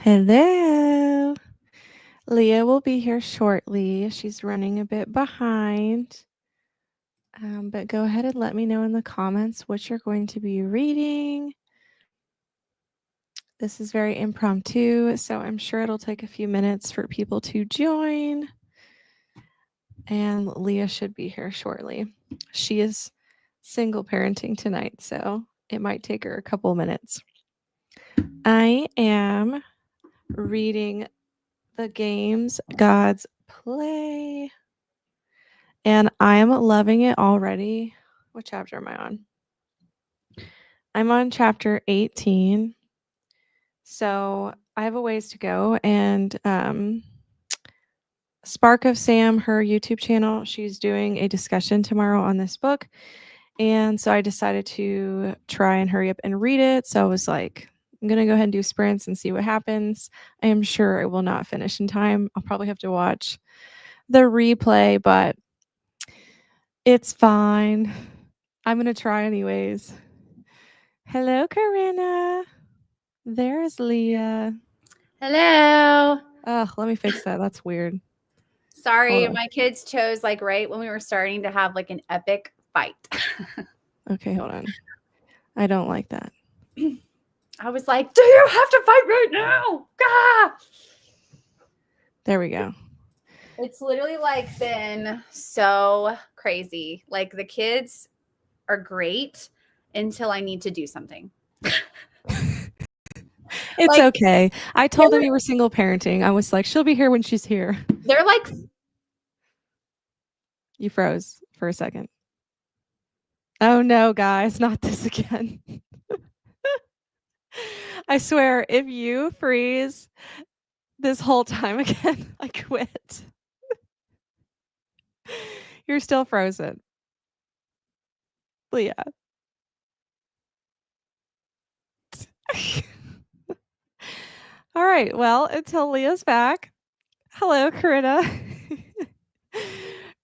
Hello. Leah will be here shortly. She's running a bit behind. But go ahead and let me know in the comments what you're going to be reading. This is very impromptu, so I'm sure it'll take a few minutes for people to join. And Leah should be here shortly. She is single parenting tonight, so it might take her a couple minutes. I am reading The Games Gods Play, and I am loving it already. What chapter am I on? I'm on chapter 18. So I have a ways to go. And Spark of Sam, her YouTube channel, she's doing a discussion tomorrow on this book. And so I decided to try and hurry up and read it. So I was like, I'm going to go ahead and do sprints and see what happens. I am sure it will not finish in time. I'll probably have to watch the replay, but it's fine. I'm going to try anyways. Hello, Corinna. There's Leah. Hello. Oh, let me fix that. That's weird. Sorry, my kids chose like right when we were starting to have like an epic fight. Okay, hold on. I don't like that. I was like, do you have to fight right now? Gah! There we go. It's literally like been so crazy. Like the kids are great until I need to do something. It's like, okay. I told them you were single parenting. I was like, she'll be here when she's here. They're like... You froze for a second. Oh no, guys, not this again. I swear, if you freeze this whole time again, I quit. You're still frozen. Leah. All right. Well, until Leah's back. Hello, Corinna.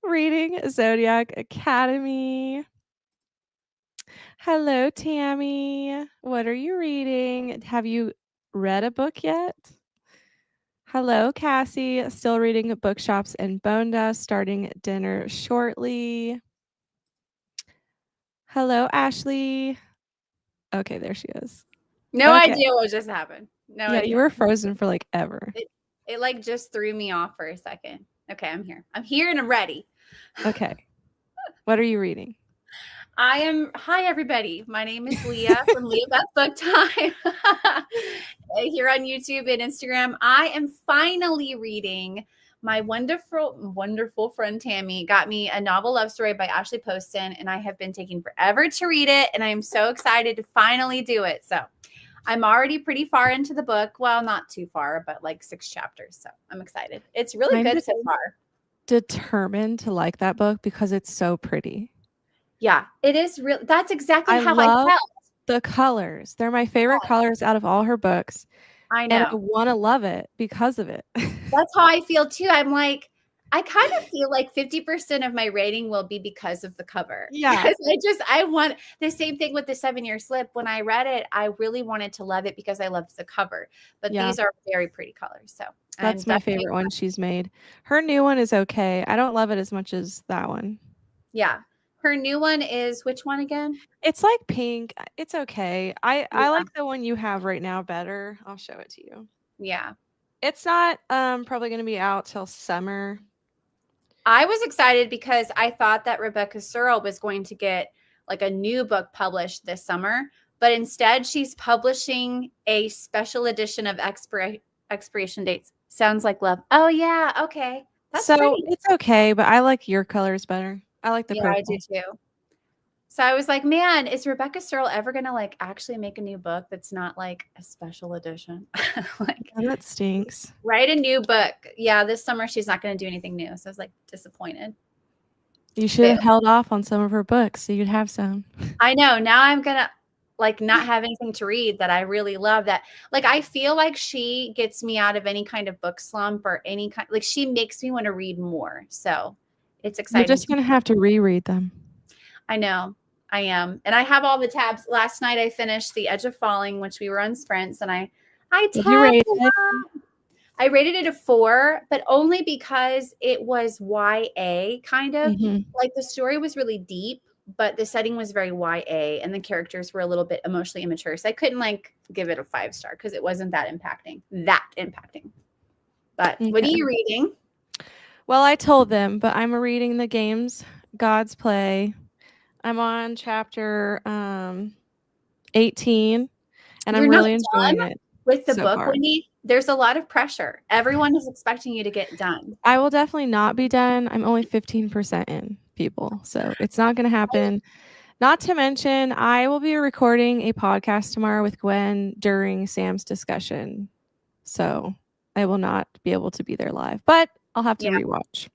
Reading Zodiac Academy. Hello, Tammy. What are you reading? Have you read a book yet? Hello, Cassie. Still reading Bookshops and Bone Dust, starting dinner shortly. Hello, Ashley. Okay, there she is. No idea what just happened. No idea. You were frozen for like ever. It like just threw me off for a second. Okay, I'm here. I'm here and I'm ready. Okay. What are you reading? Hi, everybody. My name is Leah from Leah Beth Book Time here on YouTube and Instagram. I am finally reading. My wonderful friend Tammy got me a novel love story by Ashley Poston, and I have been taking forever to read it, and I am so excited to finally do it. So I'm already pretty far into the book. Well, not too far, but like 6 chapters. So I'm excited. It's really good so far. Determined to like that book because it's so pretty. Yeah, it is real. That's exactly how I felt. The colors. They're my favorite colors out of all her books. I know. And I want to love it because of it. That's how I feel too. I'm like, I kind of feel like 50% of my rating will be because of the cover. Yeah. Because I want the same thing with the 7-Year Slip. When I read it, I really wanted to love it because I loved the cover. But these are very pretty colors. So that's my favorite one she's made. Her new one is okay. I don't love it as much as that one. Yeah. Her new one is which one again? It's like pink. It's okay. I like the one you have right now better. I'll show it to you. Yeah. It's not probably going to be out till summer. I was excited because I thought that Rebecca Searle was going to get like a new book published this summer, but instead she's publishing a special edition of expiration dates. Sounds like love. Oh yeah, okay. That's pretty. It's okay, but I like your colors better. I like the purple. I do too. So I was like, man, is Rebecca Searle ever going to like actually make a new book that's not like a special edition? Like that stinks. Write a new book. Yeah, this summer she's not going to do anything new. So I was like disappointed. You should have held off on some of her books so you'd have some. I know. Now I'm going to like not have anything to read that I really love. That like I feel like she gets me out of any kind of book slump or any kind, like she makes me want to read more. So it's exciting. You're just going to have to reread them. I know. I am. And I have all the tabs. Last night I finished The Edge of Falling, which we were on sprints, and I I What'd you rate it? I rated it a 4, but only because it was YA kind of. Like the story was really deep, but the setting was very YA and the characters were a little bit emotionally immature. So I couldn't like give it a 5-star because it wasn't that impacting. But what are you reading? Well, I told them, but I'm reading the games Gods Play. I'm on chapter 18 and You're I'm not really enjoying done it with the so book, far. Wendy. There's a lot of pressure. Everyone is expecting you to get done. I will definitely not be done. I'm only 15% in, people. So it's not going to happen. Not to mention, I will be recording a podcast tomorrow with Gwen during Sam's discussion. So I will not be able to be there live, but I'll have to rewatch.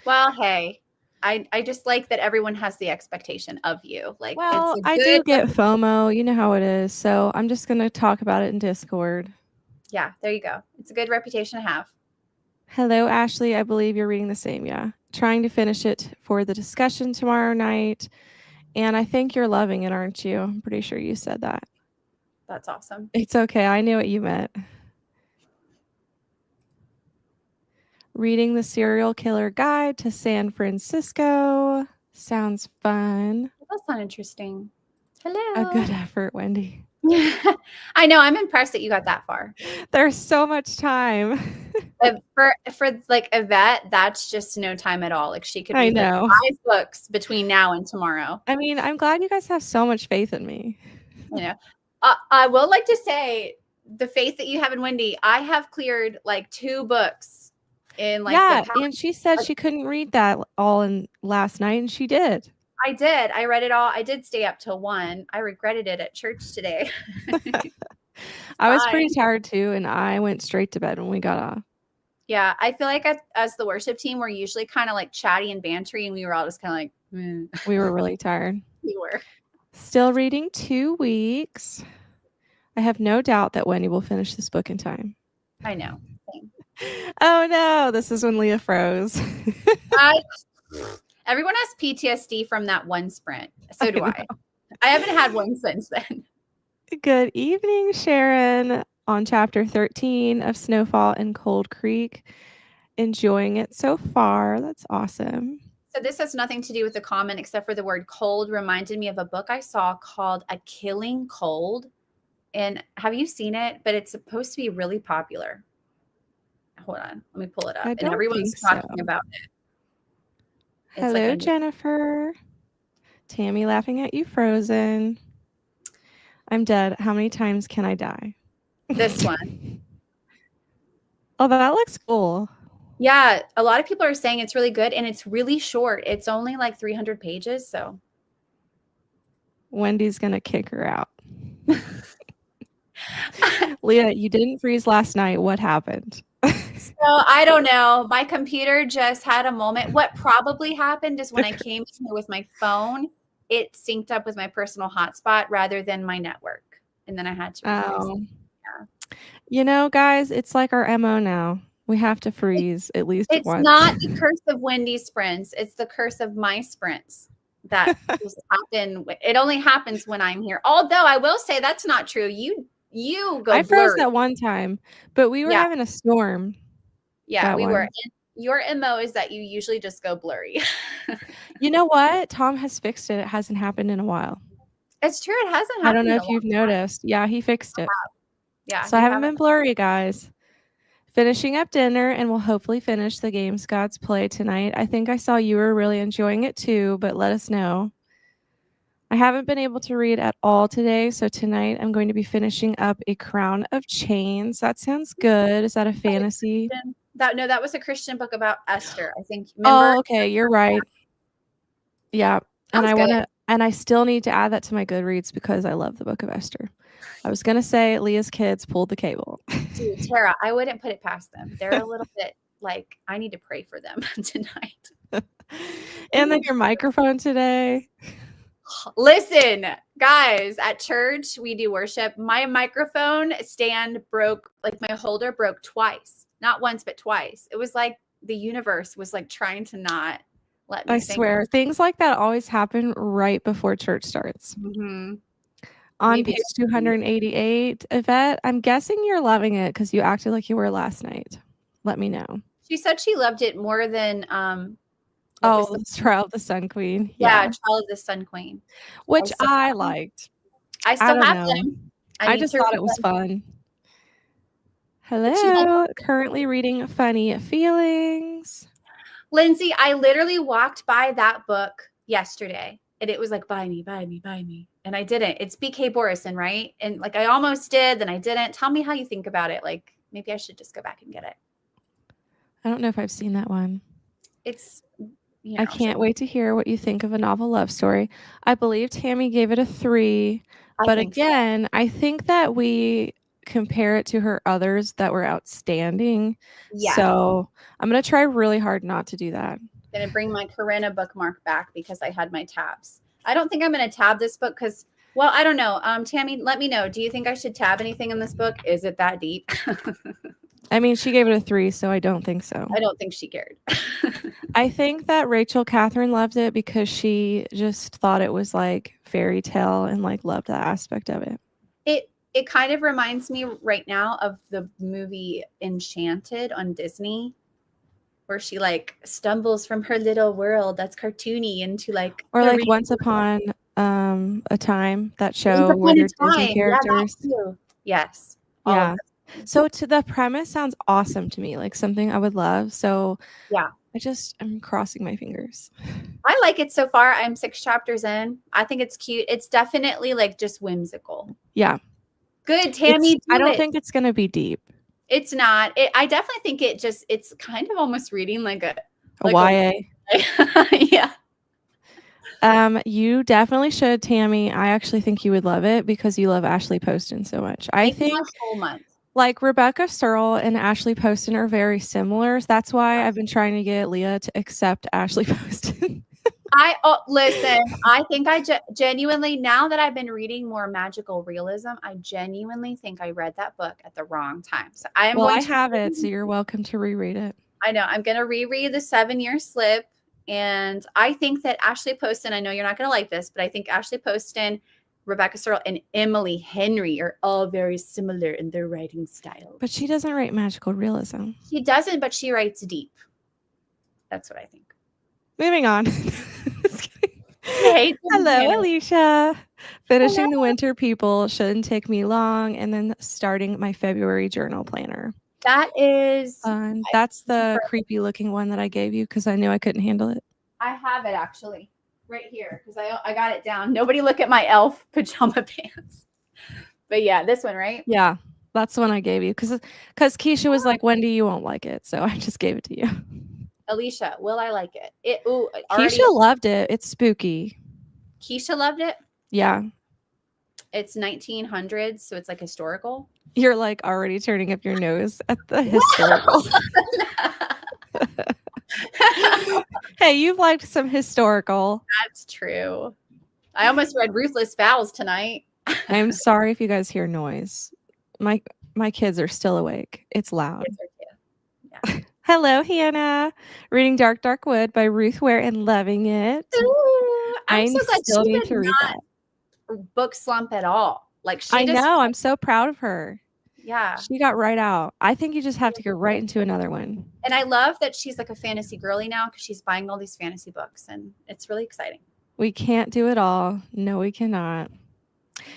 Well, hey, I just like that everyone has the expectation of you. Like, Well, it's a I good do get FOMO. You know how it is. So I'm just going to talk about it in Discord. Yeah, there you go. It's a good reputation to have. Hello, Ashley. I believe you're reading the same. Yeah. Trying to finish it for the discussion tomorrow night. And I think you're loving it, aren't you? I'm pretty sure you said that. That's awesome. It's okay. I knew what you meant. Reading the Serial Killer Guide to San Francisco. Sounds fun. That's not interesting. A Hello. good effort, Wendy. I know. I'm impressed that you got that far. There's so much time. For like a vet, that's just no time at all. Like she could I read like know. 5 books between now and tomorrow. I mean, I'm glad you guys have so much faith in me. You know, I will like to say the faith that you have in Wendy. I have cleared like 2 books in like the past. And she said she couldn't read that all in last night, and she did. I did. I read it all. I did stay up till 1. I regretted it at church today. I was pretty tired too, and I went straight to bed when we got off. Yeah, I feel like as the worship team, we're usually kind of like chatty and bantery, and we were all just kind of like, We were really tired. We were. Still reading 2 weeks. I have no doubt that Wendy will finish this book in time. I know. Same. Oh no, this is when Leah froze. Everyone has PTSD from that one sprint. So do I. I haven't had one since then. Good evening, Sharon. On chapter 13 of Snowfall in Cold Creek. Enjoying it so far. That's awesome. So this has nothing to do with the comment except for the word cold reminded me of a book I saw called A Killing Cold. And have you seen it? But it's supposed to be really popular. Hold on. Let me pull it up. And everyone's talking about it. Hello, Jennifer. Tammy laughing at you, Frozen. I'm dead. How many times can I die? This one. Oh, that looks cool. Yeah, a lot of people are saying it's really good and it's really short. It's only like 300 pages, so. Wendy's going to kick her out. Leah, you didn't freeze last night. What happened? So I don't know. My computer just had a moment. What probably happened is when I came in here with my phone, it synced up with my personal hotspot rather than my network. And then I had to refreeze. Yeah. You know, guys, it's like our MO now. We have to freeze at least once. It's not the curse of Wendy's sprints. It's the curse of my sprints that just happen. It only happens when I'm here. Although I will say that's not true. You go I froze blurry. that one time, but we were having a storm. Yeah, we were. Your MO is that you usually just go blurry. You know what? Tom has fixed it. It hasn't happened in a while. It's true. It hasn't happened. I don't know if you've noticed. Yeah, he fixed it. Yeah. So I haven't been blurry, guys. Finishing up dinner, and we'll hopefully finish the games Gods Play tonight. I think I saw you were really enjoying it too, but let us know. I haven't been able to read at all today, so tonight I'm going to be finishing up A Crown of Chains. That sounds good. Is that a fantasy? No, that was a Christian book about Esther, I think. Remember? Oh, okay, you're right. Yeah, and I still need to add that to my Goodreads because I love the Book of Esther. I was gonna say Leah's kids pulled the cable. Dude, Tara, I wouldn't put it past them. They're a little bit like, I need to pray for them tonight. And then your microphone today. Listen, guys, at church, we do worship. My microphone stand broke, like my holder broke twice. Not once, but twice. It was like the universe was like trying to not let me I swear, things like that always happen right before church starts. Mm-hmm. On Maybe page 288, Yvette, I'm guessing you're loving it because you acted like you were last night. Let me know. she said she loved it more than what was the Trial of the Sun Queen. yeah, Yeah. Trial of the Sun Queen. Which still I have them. liked. I I still don't have know. them. I need just to thought read it was them. fun. Did she like Hello. Currently reading Funny Feelings. Lindsay, I literally walked by that book yesterday and it was like, buy me, buy me, buy me. And I didn't. It's BK Borison, right? And like I almost did, then I didn't. Tell me how you think about it. Like maybe I should just go back and get it. I don't know if I've seen that one. It's, I can't wait to hear what you think of a novel love story. I believe Tammy gave it a 3. But again, I think that we compare it to her others that were outstanding. Yeah. So I'm going to try really hard not to do that. I'm going to bring my Corinna bookmark back because I had my tabs. I don't think I'm going to tab this book because, well, I don't know. Tammy, let me know. Do you think I should tab anything in this book? Is it that deep? I mean, she gave it a 3, so I don't think so. I don't think she cared. I think that Rachel Catherine loved it because she just thought it was like fairy tale and like loved that aspect of it. It kind of reminds me right now of the movie Enchanted on Disney, where she like stumbles from her little world that's cartoony into like or like Once Upon a Time, that show where they're Disney characters. Yeah, yes. Yeah. So to the premise sounds awesome to me, like something I would love. So yeah, I'm crossing my fingers. I like it so far. I'm 6 chapters in. I think it's cute. It's definitely like just whimsical. Yeah. Good, Tammy. I don't think it's going to be deep. It's not. I definitely think it's kind of almost reading like a YA. Yeah. You definitely should, Tammy. I actually think you would love it because you love Ashley Poston so much. I think like Rebecca Searle and Ashley Poston are very similar. That's why I've been trying to get Leah to accept Ashley Poston. Listen, I think I genuinely, now that I've been reading more magical realism, I genuinely think I read that book at the wrong time. So I have it, so you're welcome to reread it. I know. I'm going to reread the 7-Year Slip. And I think that Ashley Poston, I know you're not going to like this, but I think Ashley Poston, Rebecca Searle, and Emily Henry are all very similar in their writing style. But she doesn't write magical realism. She doesn't, but she writes deep. That's what I think. Moving on. Hey, hello, Alicia. Finishing The Winter People shouldn't take me long, and then starting my February journal planner. That is fun. That's the creepy looking one that I gave you because I knew I couldn't handle it. I have it actually right here because I got it down. Nobody look at my elf pajama pants. But yeah, this one, right? Yeah, that's the one I gave you because Keisha was like, Wendy, you won't like it. So I just gave it to you. Alicia, will I like it? Keisha loved it. It's spooky. Keisha loved it? Yeah. It's 1900s, so it's like historical. You're like already turning up your nose at the historical. Hey, you've liked some historical. That's true. I almost read Ruthless Vows tonight. I'm sorry if you guys hear noise. My kids are still awake. It's loud. Yeah. Hello, Hannah. Reading Dark Dark Wood by Ruth Ware and loving it. Ooh, I'm so glad still need to read that. Book slump at all. Like I know. I'm so proud of her. Yeah. She got right out. I think you just have to go right into another one. And I love that she's like a fantasy girly now because she's buying all these fantasy books and it's really exciting. We can't do it all. No, we cannot.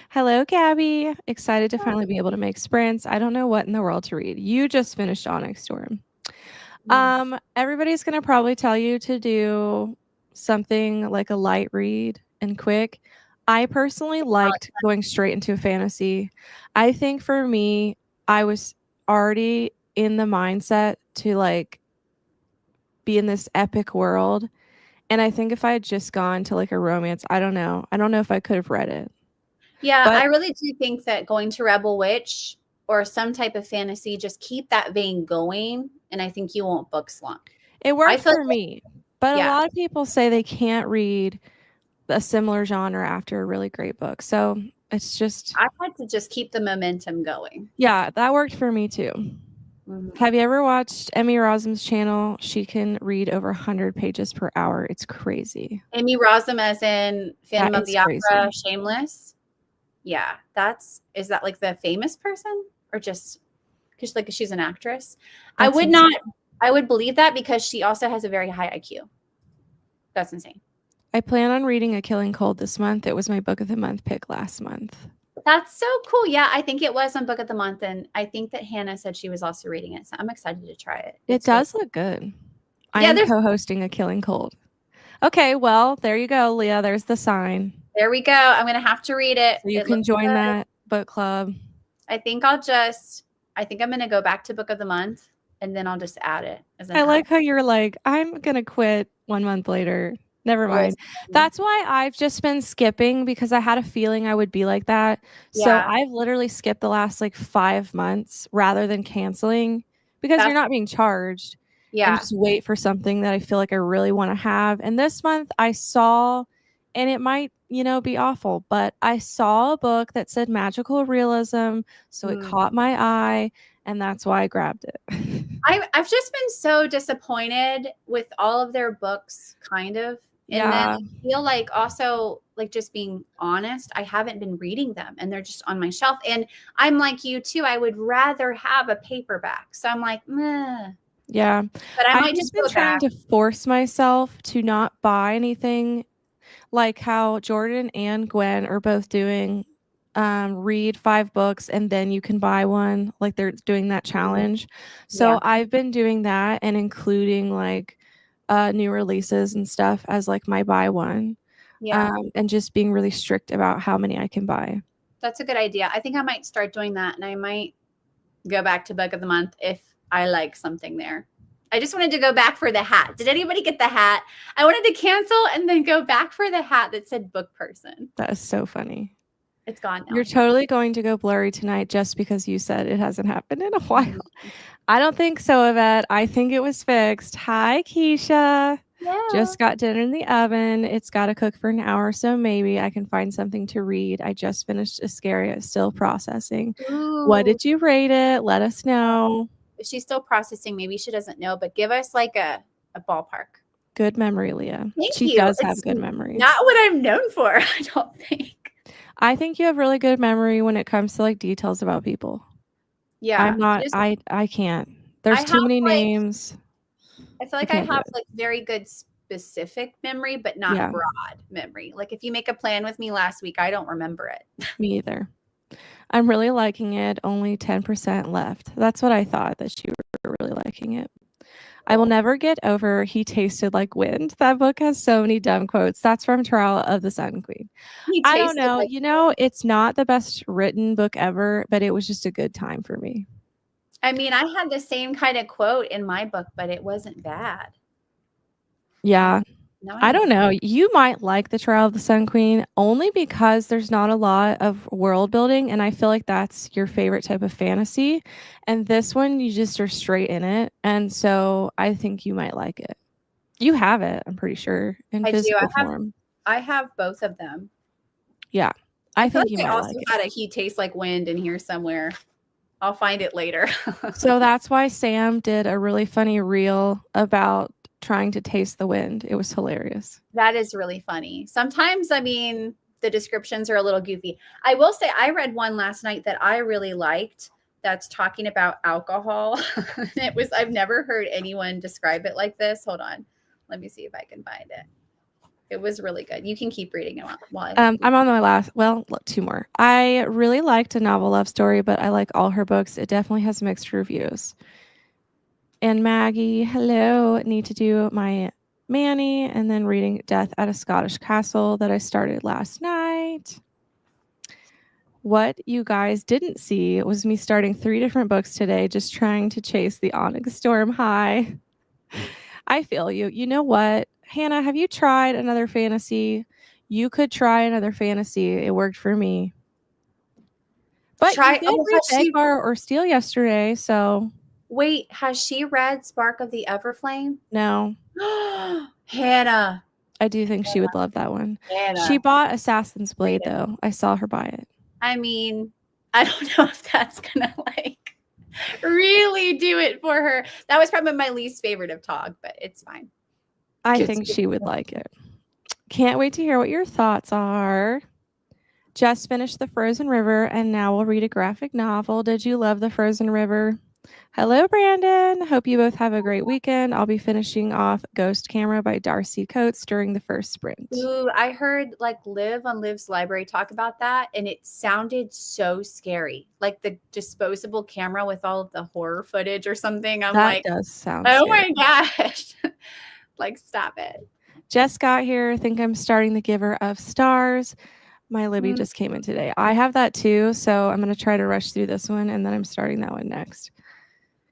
Hello, Gabby. Excited to finally be able to make sprints. I don't know what in the world to read. You just finished Onyx Storm. Everybody's going to probably tell you to do something like a light read and quick. I personally liked going straight into a fantasy. I think for me, I was already in the mindset to like be in this epic world. And I think if I had just gone to like a romance, I don't know if I could have read it. Yeah, I really do think that going to Rebel Witch or some type of fantasy, just keep that vein going. And I think you won't book slump. It worked for me. But a lot of people say they can't read a similar genre after a really great book. So it's just... I had to just keep the momentum going. Yeah, that worked for me too. Mm-hmm. Have you ever watched Emmy Rossum's channel? She can read over 100 pages per hour. It's crazy. Emmy Rossum as in Phantom of the Opera, Shameless? Yeah, is that like the famous person or just because like she's an actress? That's insane. I would believe that because she also has a very high IQ. That's insane. I plan on reading A Killing Cold this month. It was my book of the month pick last month. That's so cool. Yeah, I think it was on Book of the Month, and I think that Hannah said she was also reading it. So I'm excited to try it. It It's really does look good. I yeah. am co-hosting A Killing Cold. Okay, well, there you go, Leah. There's the sign. There we go. I'm gonna have to read it. So you It can looks join good. that book club. I think I'm gonna go back to Book of the Month, and then I'll just add it as an I add. like how you're like, I'm gonna quit 1 month later. Never mind. That's why I've just been skipping because I had a feeling I would be like that. So Yeah. I've literally skipped the last like 5 months rather than canceling because you're That's not being charged and yeah. just wait for something that I feel like I really want to have. And this month I saw, and it might, be awful, but I saw a book that said magical realism. So it caught my eye, and that's why I grabbed it. I've just been so disappointed with all of their books, kind of. And then Yeah. I feel like also, like, just being honest, I haven't been reading them and they're just on my shelf. And I'm like you too. I would rather have a paperback. So I'm like, meh. Yeah. But I I've might just just been go trying back. to force myself to not buy anything, like how Jordan and Gwen are both doing, read 5 books and then you can buy one, like they're doing that challenge. Yeah. So I've been doing that and including like new releases and stuff as like my buy one. Yeah. And just being really strict about how many I can buy. That's a good idea. I think I might start doing that, and I might go back to Book of the Month if I like something there. I just wanted to go back for the hat. Did anybody get the hat? I wanted to cancel and then go back for the hat that said book person. That is so funny. It's gone now. You're totally going to go blurry tonight just because you said it hasn't happened in a while. I don't think so, Yvette. I think it was fixed. Hi, Keisha. Yeah. Just got dinner in the oven. It's got to cook for an hour, so maybe I can find something to read. I just finished Iscariot, still processing. What Ooh. did you rate it? Let us know. If she's still processing, maybe she doesn't know, but give us like a ballpark. Good memory, Leah. Thank She you. does have It's good memory. not what I'm known for, I don't think. I think you have really good memory when it comes to like details about people. Yeah. I'm not, I can't. There's too many names. I feel like I have like very good specific memory, but not broad memory. Like if you make a plan with me last week, I don't remember it. Me either. I'm really liking it. Only 10% left. That's what I thought, that you were really liking it. I will never get over He Tasted Like Wind. That book has so many dumb quotes. That's from Trial of the Sun Queen. I don't know. Like it's not the best written book ever, but it was just a good time for me. I mean, I had the same kind of quote in my book, but it wasn't bad. Yeah. I don't know. You might like the Trial of the Sun Queen only because there's not a lot of world building, and I feel like that's your favorite type of fantasy. And this one, you just are straight in it, and so I think you might like it. You have it, I'm pretty sure, in physical form. I have both of them. Yeah, I think you might like it. I also had a He Tastes Like Wind in here somewhere. I'll find it later. So that's why Sam did a really funny reel about trying to taste the wind. It was hilarious. That is really funny. Sometimes, I mean, the descriptions are a little goofy. I will say I read one last night that I really liked that's talking about alcohol. I've never heard anyone describe it like this. Hold on. Let me see if I can find it. It was really good. You can keep reading it while I'm on my last, 2 more. I really liked A Novel Love Story, but I like all her books. It definitely has mixed reviews. And Maggie, hello. Need to do my Manny and then reading Death at a Scottish Castle that I started last night. What you guys didn't see was me starting 3 different books today, just trying to chase the Onyx Storm high. I feel you. You know what? Hannah, have you tried another fantasy? You could try another fantasy. It worked for me. But you did read Beggar or Steel yesterday, so. Wait, has she read Spark of the Everflame? No. Hannah. I do think she would love that one. She bought Assassin's Blade, though. I saw her buy it. I mean, I don't know if that's gonna like really do it for her. That was probably my least favorite of Tog, but it's fine. I think she would like it. Can't wait to hear what your thoughts are. Just finished The Frozen River and now we'll read a graphic novel. Did you love The Frozen River? Hello, Brandon. Hope you both have a great weekend. I'll be finishing off Ghost Camera by Darcy Coates during the first sprint. Ooh, I heard like Liv on Liv's Library talk about that, and it sounded so scary. Like the disposable camera with all of the horror footage or something. I'm That like, does sound oh scary. my gosh. Like, stop it. Just got here. Think I'm starting The Giver of Stars. My Libby just came in today. I have that too, so I'm going to try to rush through this one, and then I'm starting that one next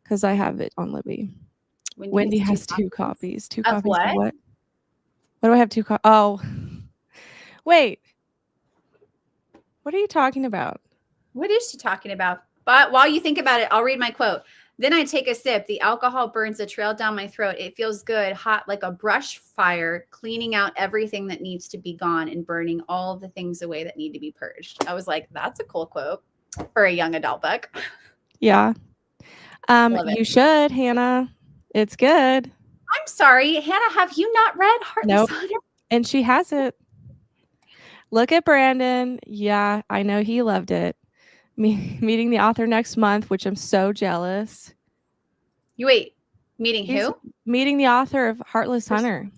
because I have it on Libby. Wendy has two copies. Two of copies what? of what? What do I have two copies? Oh, wait. What are you talking about? What is she talking about? But while you think about it, I'll read my quote. Then I take a sip. The alcohol burns a trail down my throat. It feels good, hot like a brush fire, cleaning out everything that needs to be gone and burning all the things away that need to be purged. I was like, that's a cool quote for a young adult book. Yeah. You should, Hannah. It's good. I'm sorry, Hannah, have you not read Heartless Hunter? And she has it. Look at Brandon. Yeah, I know he loved it. Meeting the author next month, which I'm so jealous. You wait, meeting who? Meeting the author of Heartless Hunter.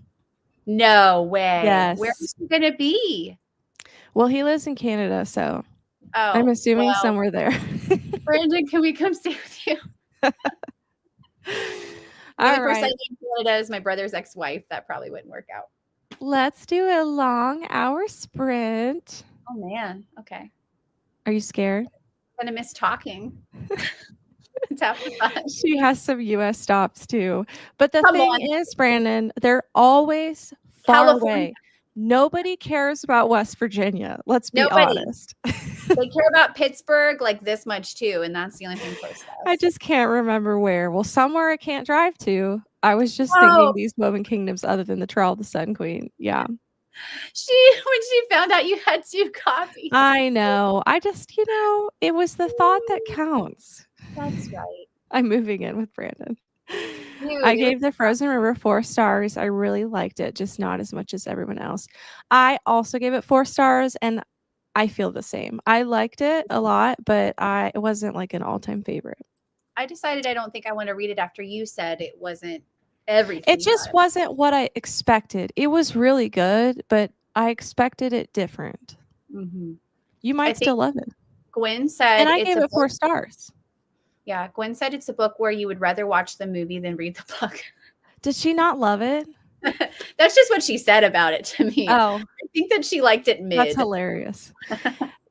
No way. Yes. Where is he going to be? Well, he lives in Canada, so I'm assuming somewhere there. Brandon, can we come stay with you? The only person I know in Canada is my brother's ex-wife. That probably wouldn't work out. Let's do a long hour sprint. Oh, man. Okay. Are you scared? I'm going to miss talking. It's half the fun. She has some U.S. stops, too. But the thing is, Brandon, they're always far away. Nobody cares about West Virginia. Let's be honest. They care about Pittsburgh like this much, too, and that's the only thing close to us. I just can't remember where. Well, somewhere I can't drive to. I was just thinking these Woven Kingdoms other than the Trial of the Sun Queen. Yeah. When she found out you had two copies. I know. I just, it was the thought that counts. That's right. I'm moving in with Brandon. I gave The Frozen River 4 stars. I really liked it, just not as much as everyone else. I also gave it 4 stars, and I feel the same. I liked it a lot, but it wasn't like an all-time favorite. I decided I don't think I want to read it after you said it wasn't everything. It just wasn't what I expected. It was really good, but I expected it different. Mm-hmm. You might still love it. Gwen said, and I gave it 4 stars. Yeah, Gwen said it's a book where you would rather watch the movie than read the book. Did she not love it? That's just what she said about it to me. Oh, I think that she liked it mid. That's hilarious.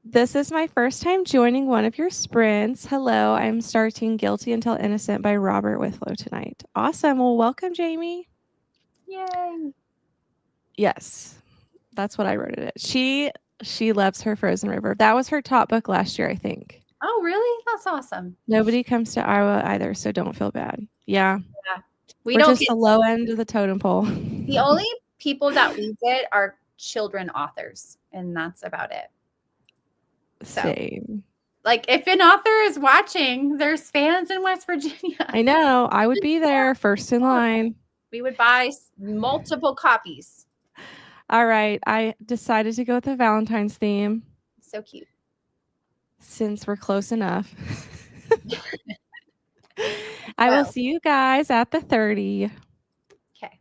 This is my first time joining one of your sprints. Hello, I'm starting Guilty Until Innocent by Robert Withlow tonight. Awesome. Well, welcome, Jamie. Yay. Yes, that's what I wrote it. She loves her Frozen River. That was her top book last year, I think. Oh, really? That's awesome. Nobody comes to Iowa either, so don't feel bad. Yeah. We're don't just the low end of the totem pole. The only people that we get are children authors, and that's about it. Same. Like, if an author is watching, there's fans in West Virginia. I know. I would be there first in line. We would buy multiple copies. All right. I decided to go with the Valentine's theme. So cute. Since we're close enough. I will see you guys at the 30. Okay.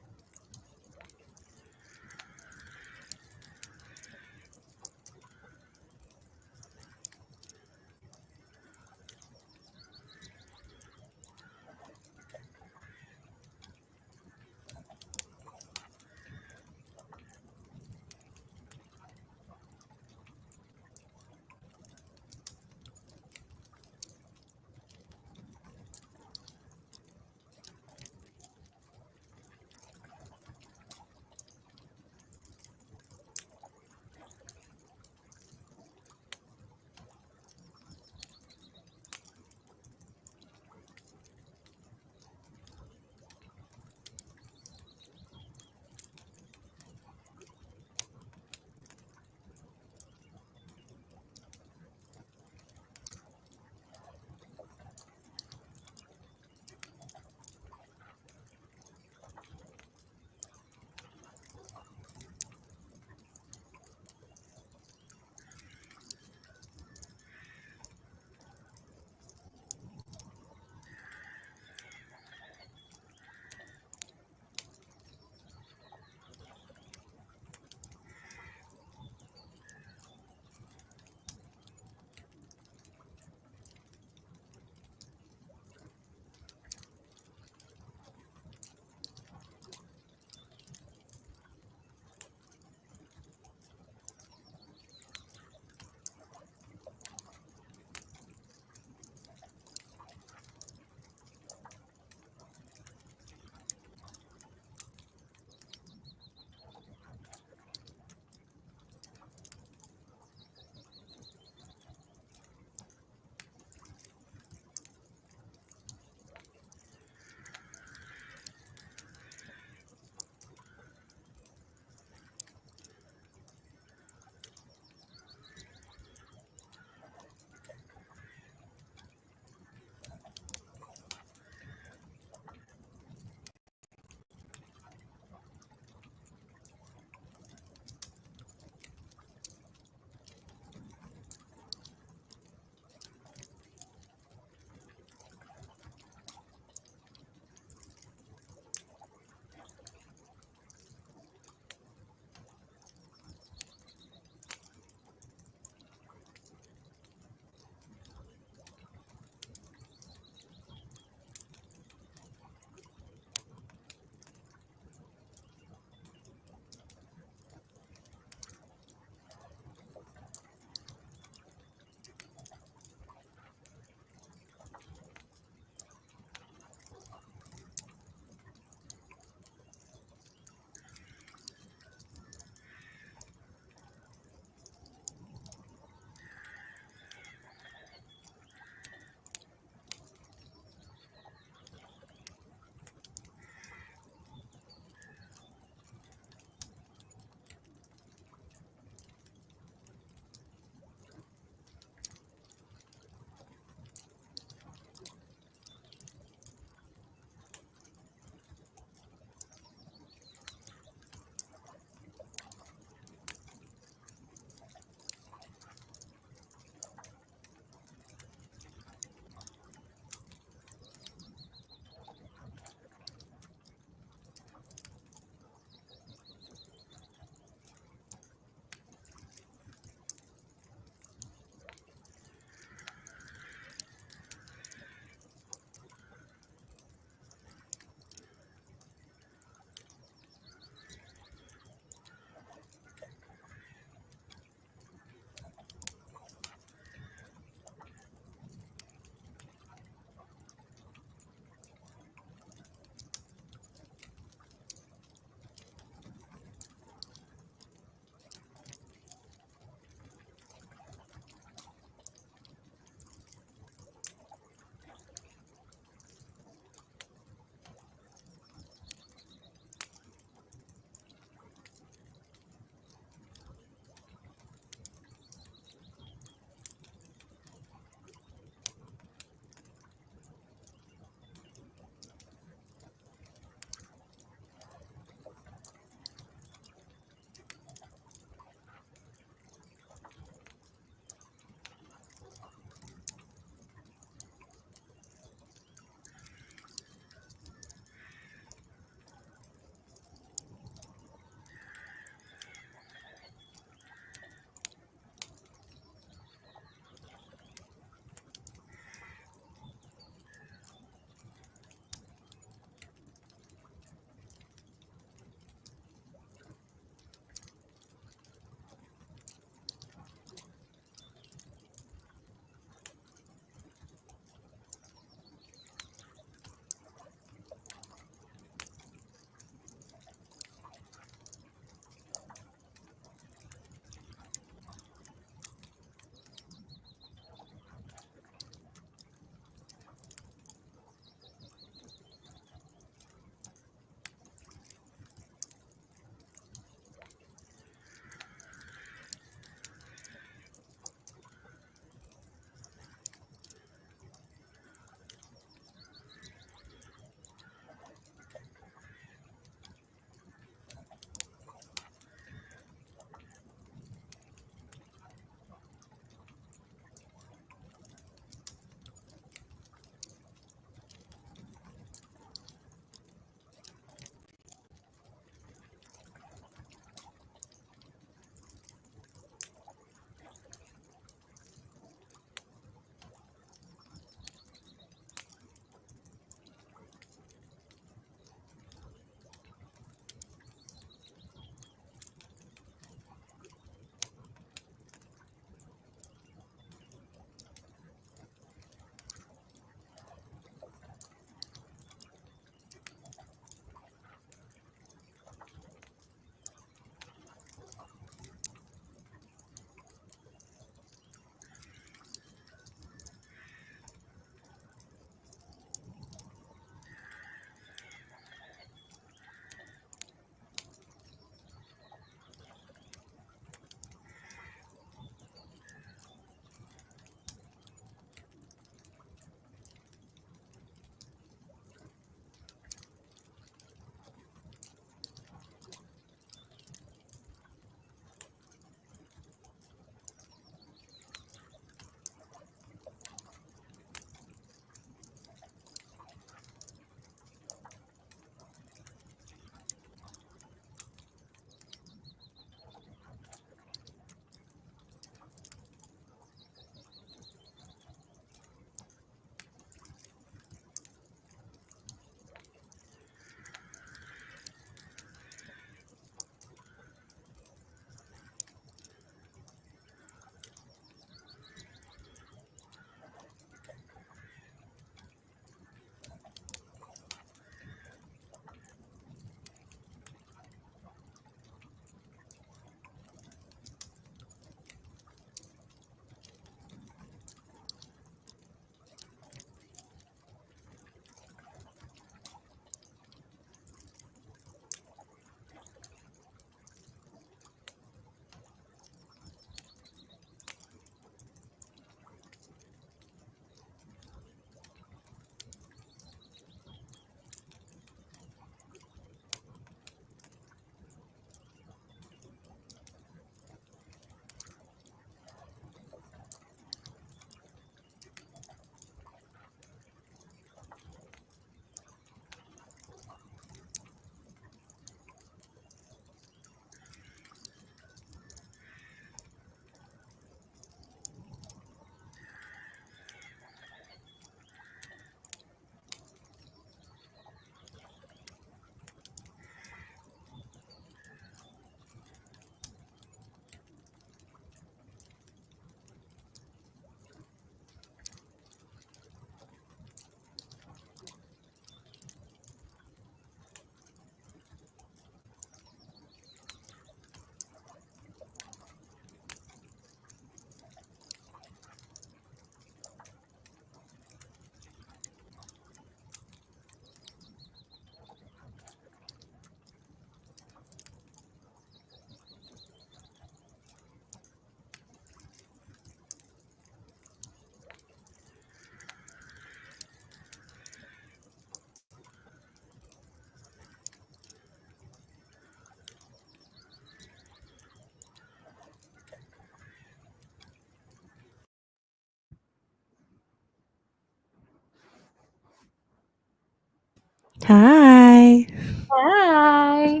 Hi. Hi.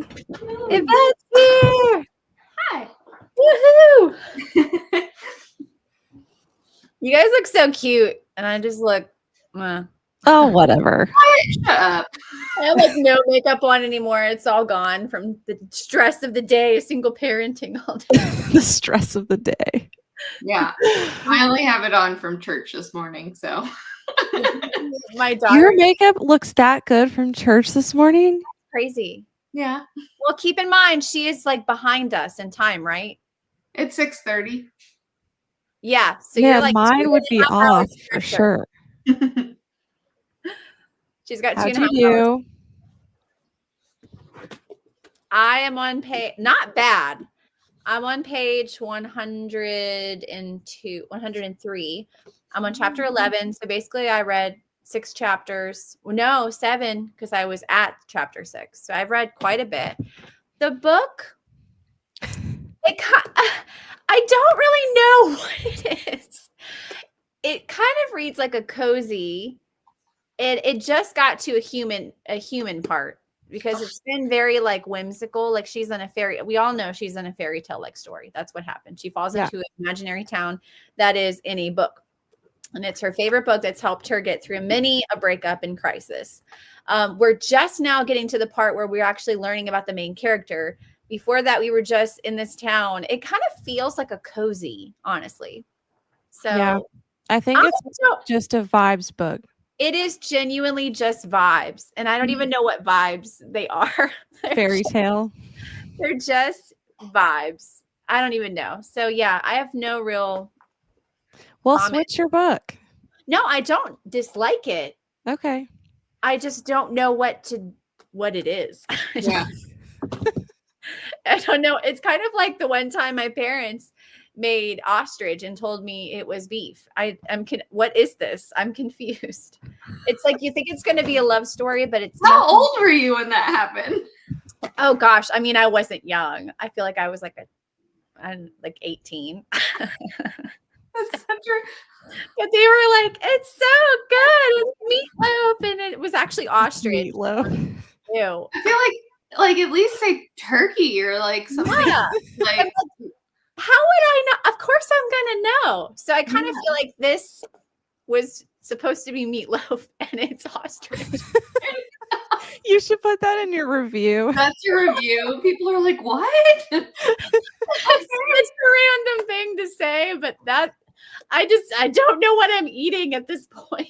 Yvette's here. Hi. Woohoo. You guys look so cute. And I just look, Oh, whatever. Shut up. I have like no makeup on anymore. It's all gone from the stress of the day, single parenting all day. The stress of the day. Yeah. I only have it on from church this morning, so. My daughter. Your makeup looks that good from church this morning? Crazy. Yeah. Well, keep in mind, she is like behind us in time, right? It's 6:30. Yeah. So Yeah, you're like mine would be 2.5 hours off for after. sure. She's got How'd 2.5 you hours. do? I am on page, not bad. I'm on page 102, 103. I'm on chapter 11. So basically I read 6 chapters. Well, no, 7, because I was at chapter 6. So I've read quite a bit. The book, I don't really know what it is. It kind of reads like a cozy. It just got to a human part, because it's been very like whimsical. Like she's in a fairy. We all know she's in a fairy tale like story. That's what happened. She falls into an imaginary town that is in a book, and it's her favorite book that's helped her get through many a breakup and crisis. We're just now getting to the part where we're actually learning about the main character. Before that, we were just in this town. It kind of feels like a cozy, honestly. So Yeah, I think it's just a vibes book. It is genuinely just vibes. And I don't even know what vibes they are. Fairy tale. They're just vibes. I don't even know. So yeah, I have no real. Well, comment. switch your book. No, I don't dislike it. Okay. I just don't know what it is. Yeah. I don't know. It's kind of like the one time my parents made ostrich and told me it was beef. What is this? I'm confused. It's like you think it's going to be a love story, but it's How nothing. old were you when that happened? Oh gosh, I mean, I wasn't young. I feel like I was like 18. That's such a. But they were like, "It's so good, it's meatloaf," and it was actually ostrich. Meatloaf. Ew. I feel like at least say turkey or like something. Yeah. Like, how would I know? Of course I'm gonna know. So I kind of feel like this was supposed to be meatloaf and it's ostrich. You should put that in your review. that's your review. People are like, what? It's a random thing to say, but I don't know what I'm eating at this point.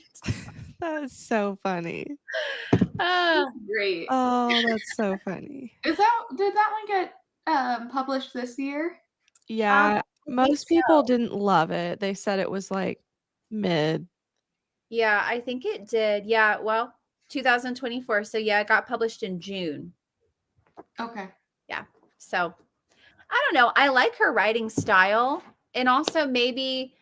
That is so funny. Great. Oh, that's so funny. Did that one get published this year? Yeah, most people didn't love it. They said it was like mid. Yeah, I think it did. Yeah, well, 2024. So yeah, it got published in June. Okay. Yeah. So I don't know. I like her writing style. And also maybe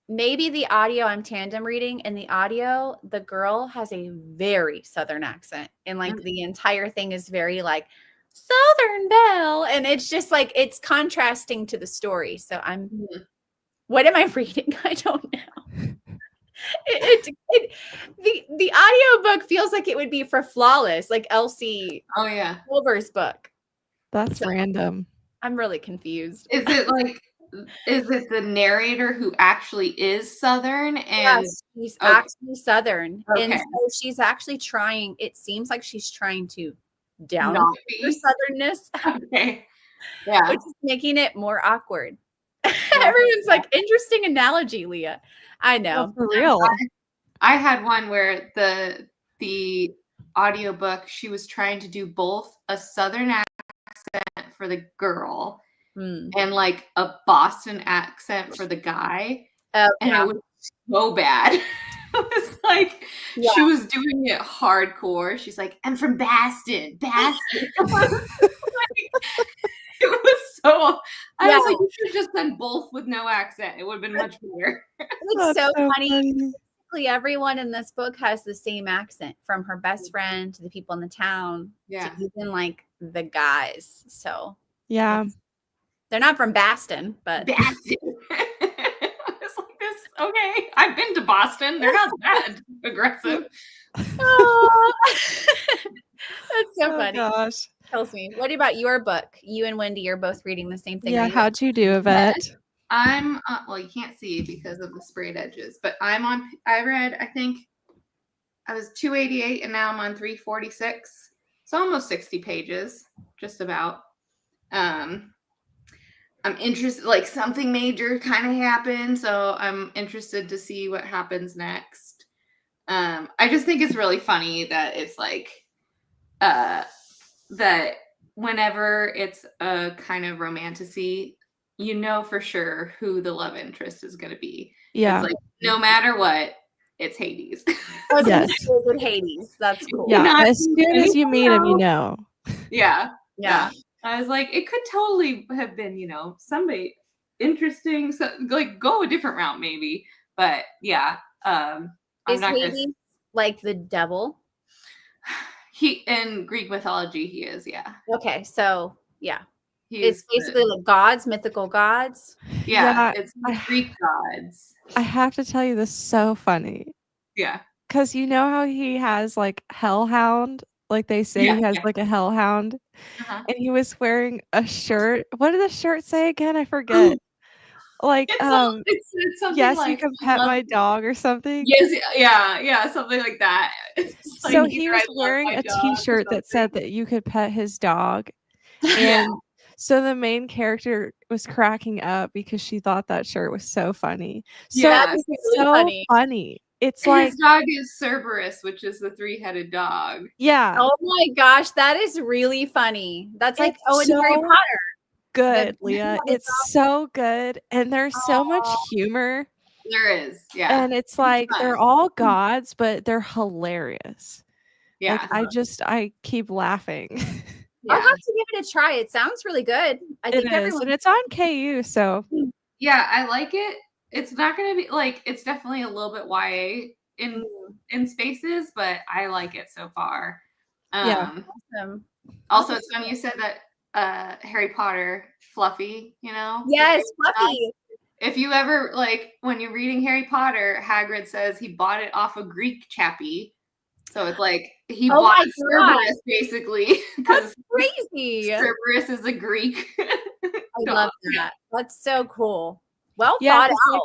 the audio, I'm tandem reading, and the audio, the girl has a very Southern accent. And like the entire thing is very like Southern Belle. And it's just like it's contrasting to the story. So what am I reading? I don't know. The audiobook feels like it would be for Flawless, like Elsie Silver's book. That's random. I'm really confused. Is it the narrator who actually is Southern? And yes, she's actually Southern. Okay. And so she's actually trying, it seems like she's trying to down her Southernness. Okay. Yeah. Which is making it more awkward. Everyone's like, interesting analogy, Leah. I know. Oh, for real. I had one where the audiobook, she was trying to do both a Southern accent for the girl and like a Boston accent for the guy. And it was so bad. It was like she was doing it hardcore. She's like, I'm from Boston. It was so. I was like, you should have just done both with no accent. It would have been much better. It's so funny. Basically, everyone in this book has the same accent, from her best friend to the people in the town, to even like the guys. So yeah, they're not from Boston, but Boston. I was like, Okay, I've been to Boston. They're not that aggressive. Oh, that's so Oh funny. gosh. Tells me. What about your book? You and Wendy are both reading the same thing. Yeah, how'd you do, Yvette? I'm well, you can't see because of the sprayed edges, but I read, I think I was 288 and now I'm on 346. It's almost 60 pages, just about. I'm interested, like something major kind of happened, so I'm interested to see what happens next. I just think it's really funny that it's like that whenever it's a kind of romantasy, you know for sure who the love interest is going to be. Yeah. It's like no matter what, it's Hades. Oh, so Yes. he's with Hades. That's cool. Yeah. Not As soon as you meet him, you know. Yeah. Yeah. I was like, it could totally have been, somebody interesting. So like go a different route maybe. But yeah. I'm Is not Hades gonna... like the devil? He in Greek mythology he is, yeah. Okay, so yeah. He's It's basically like gods, mythical gods. Yeah, it's Greek gods. I have to tell you, this is so funny. Yeah. Because you know how he has like hellhound? Like they say he has like a hellhound. Uh-huh. And he was wearing a shirt. What did the shirt say again? I forget. Like, it's something yes, like you can pet my dog or something. Yes, yeah, something like that. So Like, he was wearing a t-shirt that said that you could pet his dog. And so the main character was cracking up because she thought that shirt was so funny. So Yeah, it's so funny. It's like his dog is Cerberus, which is the 3-headed dog. Yeah. Oh my gosh, that is really funny. That's like in Harry Potter. Good, Leah. It's so good. And there's so much humor. There is, yeah. And it's like they're all gods, but they're hilarious. Yeah. Like I keep laughing. I'll have to give it a try. It sounds really good. I think everyone, and it's on KU, so yeah, I like it. It's not gonna be like it's definitely a little bit YA in spaces, but I like it so far. Awesome. Also, it's funny you said that Harry Potter fluffy, Yes, fluffy. If you ever like when you're reading Harry Potter, Hagrid says he bought it off a Greek chappie. So it's like he bought Cerberus basically because crazy. Cerberus is a Greek. I love that. That's so cool. Well thought out. Like,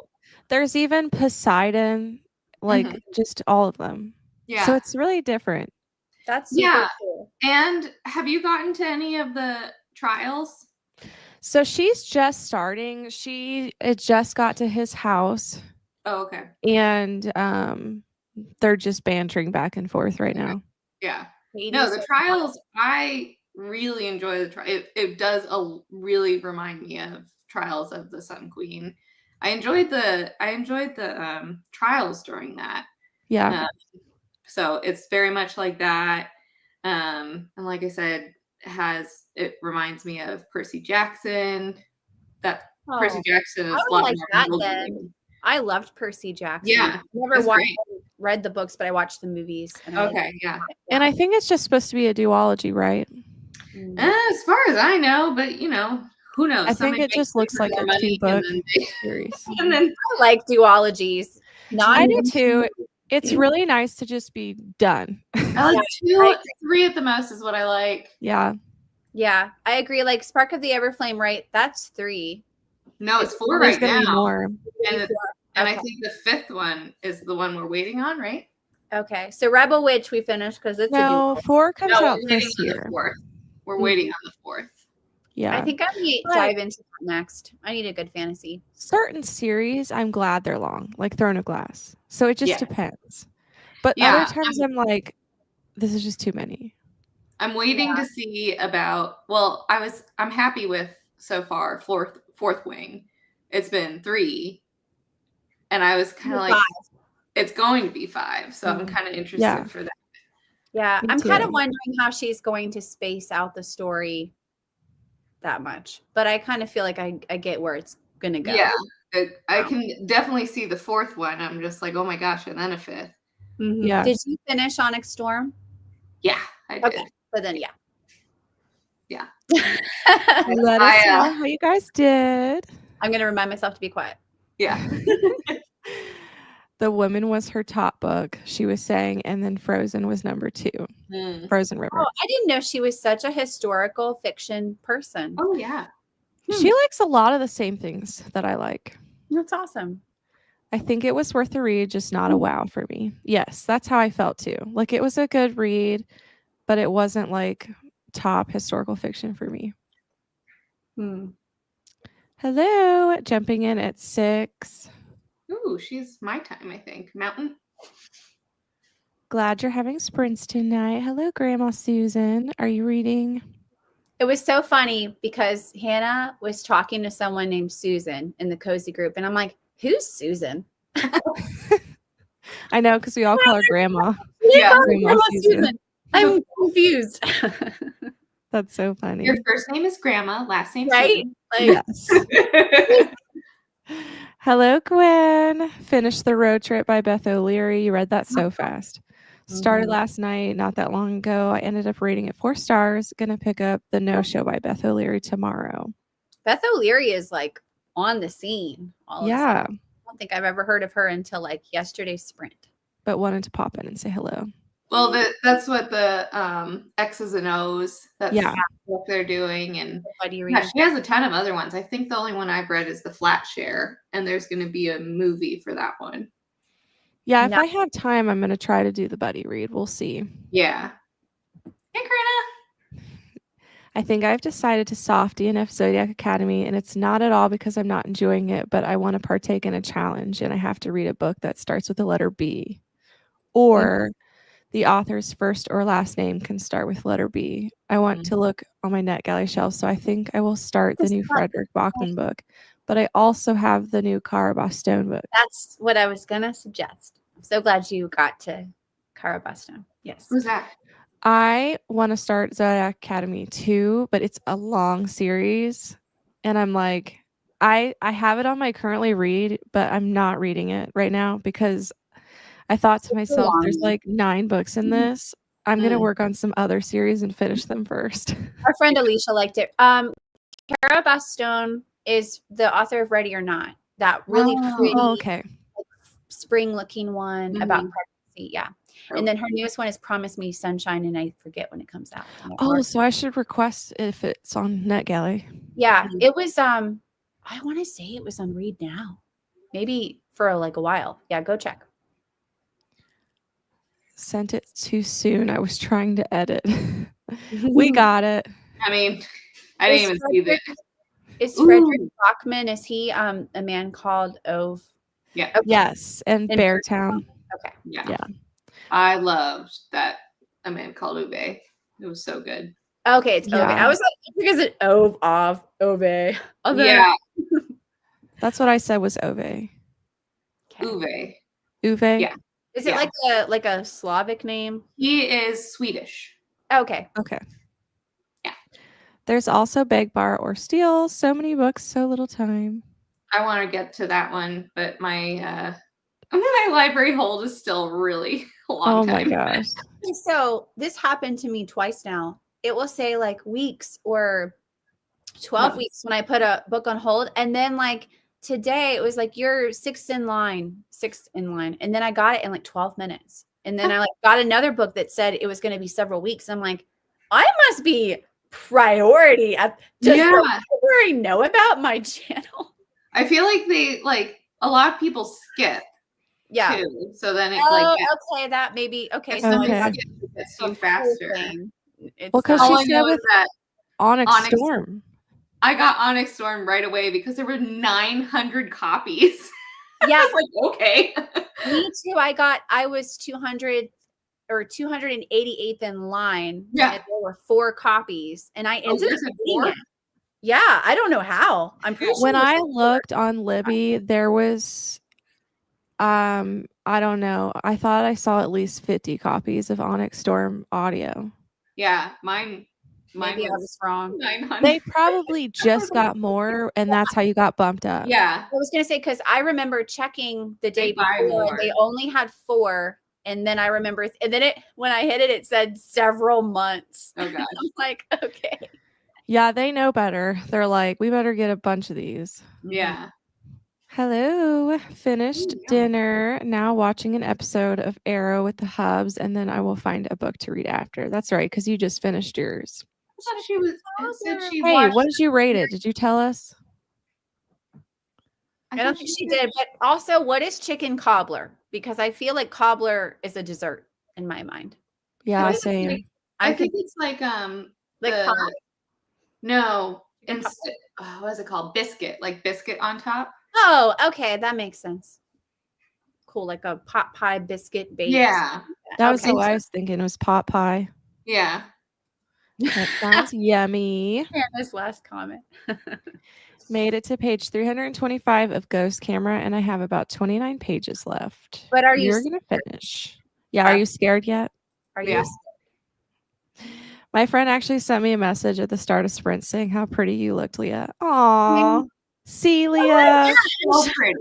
there's even Poseidon, like just all of them. Yeah. So it's really different. That's super cool. And have you gotten to any of the trials? So she's just starting. She just got to his house. Oh, okay. And they're just bantering back and forth right now. Yeah. No, the trials, I really enjoy the trial. It does really remind me of Trials of the Sun Queen. I enjoyed the trials during that. Yeah. So it's very much like that. And like I said, it reminds me of Percy Jackson. Percy Jackson is a lot like more that worldly. then. I loved Percy Jackson. Yeah. Never read the books, but I watched the movies. Okay, yeah. And I think it's just supposed to be a duology, right? As far as I know, but who knows? I think it just looks like a 2-book series. And then I like duologies. I do too. It's really nice to just be done. I like 2, 3 at the most is what I like. Yeah. Yeah, I agree. Like Spark of the Everflame, right? That's 3. No, it's 4 right now. More. And I think the 5th one is the one we're waiting on, right? Okay, so Rebel Witch we finished because it's 4 comes out this year. We're waiting on the 4th. Yeah, I think I may dive into that next. I need a good fantasy. Certain series, I'm glad they're long, like Throne of Glass. So it just depends. But other times, I'm like, this is just too many. I'm waiting to see about. Well, I'm happy with so far fourth wing. It's been 3, and I was kind of like, it's going to be 5. So I'm kind of interested for that. Yeah, I'm kind of wondering how she's going to space out the story that much, but I kind of feel like I get where it's gonna go. Yeah, I can definitely see the 4th one. I'm just like, oh my gosh, and then a 5th. Mm-hmm. Yeah. Did you finish Onyx Storm? Yeah, I did. Okay, so then yeah. Let us know how you guys did. I'm gonna remind myself to be quiet. Yeah. The Woman was her top book, she was saying, and then Frozen was number 2. Frozen River. Oh, I didn't know she was such a historical fiction person. Oh yeah. She likes a lot of the same things that I like. That's awesome. I think it was worth the read, just not a wow for me. Yes, that's how I felt too. Like it was a good read, but it wasn't like top historical fiction for me. Hello, jumping in at 6. Ooh, she's my time, I think. Mountain. Glad you're having sprints tonight. Hello, Grandma Susan. Are you reading? It was so funny because Hannah was talking to someone named Susan in the cozy group, and I'm like, "Who's Susan?" I know, because we all call her Grandma. Yeah, Grandma Susan. I'm confused. That's so funny. Your first name is Grandma, last name Right? Susan. Yes. Hello, Gwen. Finished The Road Trip by Beth O'Leary. You read that so fast. Started last night, not that long ago. I ended up rating it 4 stars. Gonna pick up The No Show by Beth O'Leary tomorrow. Beth O'Leary is like on the scene. Yeah. I don't think I've ever heard of her until like yesterday's sprint. But wanted to pop in and say hello. Well, that's what the X's and O's. That's what they're doing, and she has a ton of other ones. I think the only one I've read is the Flat Share, and there's going to be a movie for that one. Yeah, if I have time, I'm going to try to do the buddy read. We'll see. Yeah. Hey, Karina. I think I've decided to soft DNF Zodiac Academy, and it's not at all because I'm not enjoying it, but I want to partake in a challenge, and I have to read a book that starts with the letter B, or the author's first or last name can start with letter B. I want to look on my NetGalley shelf, so I think I will start the new Frederick Bachman book, but I also have the new Cara Bastone book. That's what I was going to suggest. I'm so glad you got to Cara Bastone. Yes. Who's that? I want to start Zodiac Academy too, but it's a long series, and I'm like, I have it on my currently read, but I'm not reading it right now because I thought to myself, there's like 9 books in this. I'm going to work on some other series and finish them first. Our friend Alicia liked it. Cara Bastone is the author of Ready or Not. That really pretty, spring-looking one about pregnancy. Yeah. And then her newest one is Promise Me Sunshine, and I forget when it comes out. Oh, so I should request if it's on NetGalley. Yeah, it was. I want to say it was on Read Now, maybe for like a while. Yeah, go check. Sent it too soon. I was trying to edit. We got it. I mean, I didn't even see that. Is Frederick Bachman, is he a man called Ove? Yeah. Okay. Yes, and Beartown. Okay. Yeah. I loved that A Man Called Ove. It was so good. Okay, it's Ove. I was like, because it Ove. Yeah. That's what I said was Ove. Okay. Uwe. Uwe? Yeah. Is it like a Slavic name? He is Swedish. Okay. Yeah. There's also Beg, Borrow, or Steal. So many books, so little time. I want to get to that one, but my my library hold is still really a long time. Oh my gosh. So this happened to me twice now. It will say like weeks or 12 weeks when I put a book on hold. And then like today it was like you're sixth in line. And then I got it in like 12 minutes. And then I like got another book that said it was going to be several weeks. I'm like, I must be priority. Does the library know about my channel? I feel like they a lot of people skip. Yeah. Too, so then it okay, that maybe okay. So it's so faster. Well, because she said with that Onyx Storm. I got Onyx Storm right away because there were 900 copies. Yeah. I was like, okay. Me too. I was 200 or 288th in line. Yeah. And there were 4 copies, and I ended up reading it. Yeah, I don't know how. I'm pretty sure when I looked on Libby, there was I don't know. I thought I saw at least 50 copies of Onyx Storm audio. Yeah, mine maybe I was wrong. 900. They probably just got more, and that's how you got bumped up. Yeah. I was going to say, because I remember checking the day before, and they only had 4. And then I remember, and then when I hit it, it said several months. Oh, gosh. I'm like, okay. Yeah, they know better. They're like, we better get a bunch of these. Yeah. Hello. Finished Ooh, dinner. Now watching an episode of Arrow with the Hubs, and then I will find a book to read after. That's right, because you just finished yours. I thought she was. It said she Hey, watched. what did you rate it? Did you tell us? I don't think she did. But also, what is chicken cobbler? Because I feel like cobbler is a dessert in my mind. Yeah, What is it same. like? I think it's like Like the pie? no Chicken instead. What is it called? Biscuit, like biscuit on top. Oh, okay, that makes sense. Cool, like a pot pie biscuit baked. Yeah, That was Okay. what I was thinking. It was pot pie. yeah. That sounds yummy. And this last comment. Made it to page 325 of Ghost Camera, and I have about 29 pages left. But are you You're going to finish. Yeah, are you scared yet? Are Yeah. you? My friend actually sent me a message at the start of Sprint saying how pretty you looked, Leah. Aw. See, Leah. So pretty.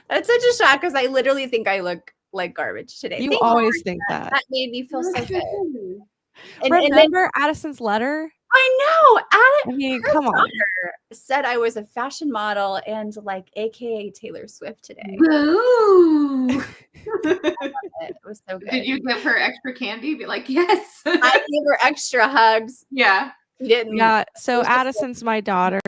That's such a shock because I literally think I look like garbage today. You Thank always think that. That made me feel so good. And Remember Addison's letter? I know. I mean, come on. Said I was a fashion model and like AKA Taylor Swift today. Boo. It was so good. Did you give her extra candy? Be like, yes. I gave her extra hugs. Yeah. She didn't. Yeah, so Addison's my daughter,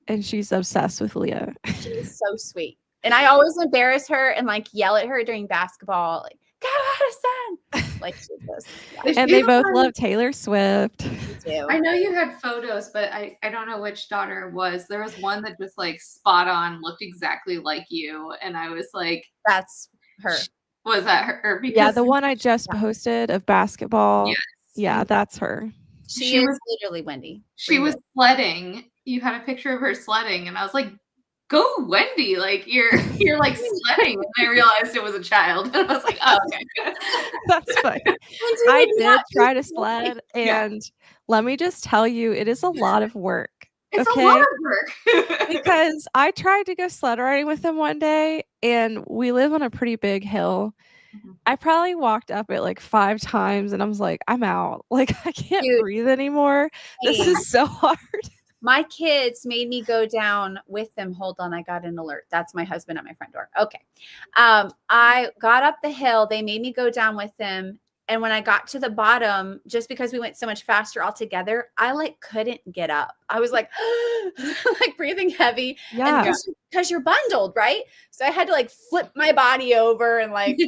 and she's obsessed with Leah. She's so sweet. And I always embarrass her and like yell at her during basketball, like, go Addison. Like she does. Yeah. And they both love Taylor Swift. Me too. I know you had photos, but I don't know which daughter it was. There was one that just like spot on looked exactly like you. And I was like, That's her. Was that her? Because Yeah, the one I just posted of basketball. Yes. Yeah, that's her. She is literally Wendy. She was sledding. You had a picture of her sledding, and I was like, "Go, Wendy! Like you're like sledding." And I realized it was a child, and I was like, "Oh, okay." That's funny. I did try to sled, and let me just tell you, it is a lot of work. It's a lot of work. Because I tried to go sled riding with them one day, and we live on a pretty big hill. I probably walked up it like 5 times, and I was like, I'm out. Like, I can't breathe anymore. This is so hard. My kids made me go down with them. Hold on, I got an alert. That's my husband at my front door. Okay. I got up the hill. They made me go down with them. And when I got to the bottom, just because we went so much faster all together, I like couldn't get up. I was like, like breathing heavy. Yeah. Because you're bundled, right? So I had to like flip my body over and like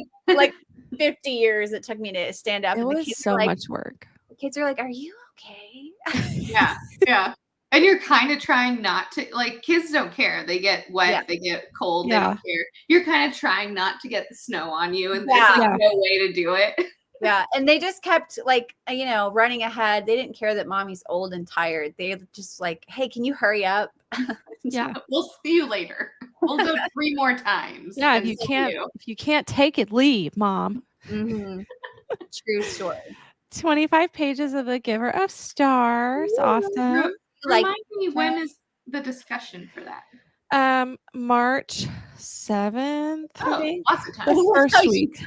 50 years it took me to stand up. It and the was kids so like, much work. The kids are like, are you okay? Yeah. Yeah. And you're kind of trying not to, like, kids don't care. They get wet, they get cold, they don't care. You're kind of trying not to get the snow on you, and there's like no way to do it. Yeah. And they just kept like, running ahead. They didn't care that mommy's old and tired. They just like, hey, can you hurry up? Yeah. We'll see you later. We'll go 3 more times. Yeah. If you can't take it, leave, Mom. Mm-hmm. True story. 25 pages of The Giver of Stars. Ooh, Awesome. Remind me, when is the discussion for that? March 7th. Oh, I think. lots of time. The first week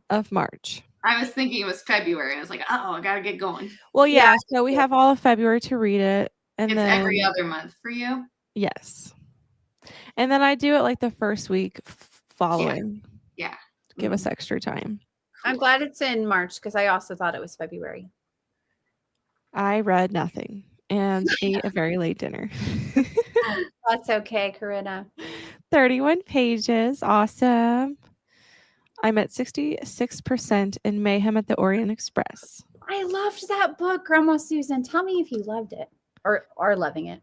of March. I was thinking it was February. I was like, oh, I gotta get going. Well, yeah. So we have all of February to read it, and it's then every other month for you. Yes, and then I do it like the first week following. Yeah. Give us extra time. I'm glad it's in March because I also thought it was February. I read nothing and ate a very late dinner. That's okay, Corinna. 31 pages. Awesome. I'm at 66% in Mayhem at the Orient Express. I loved that book, Grandma Susan. Tell me if you loved it or are loving it.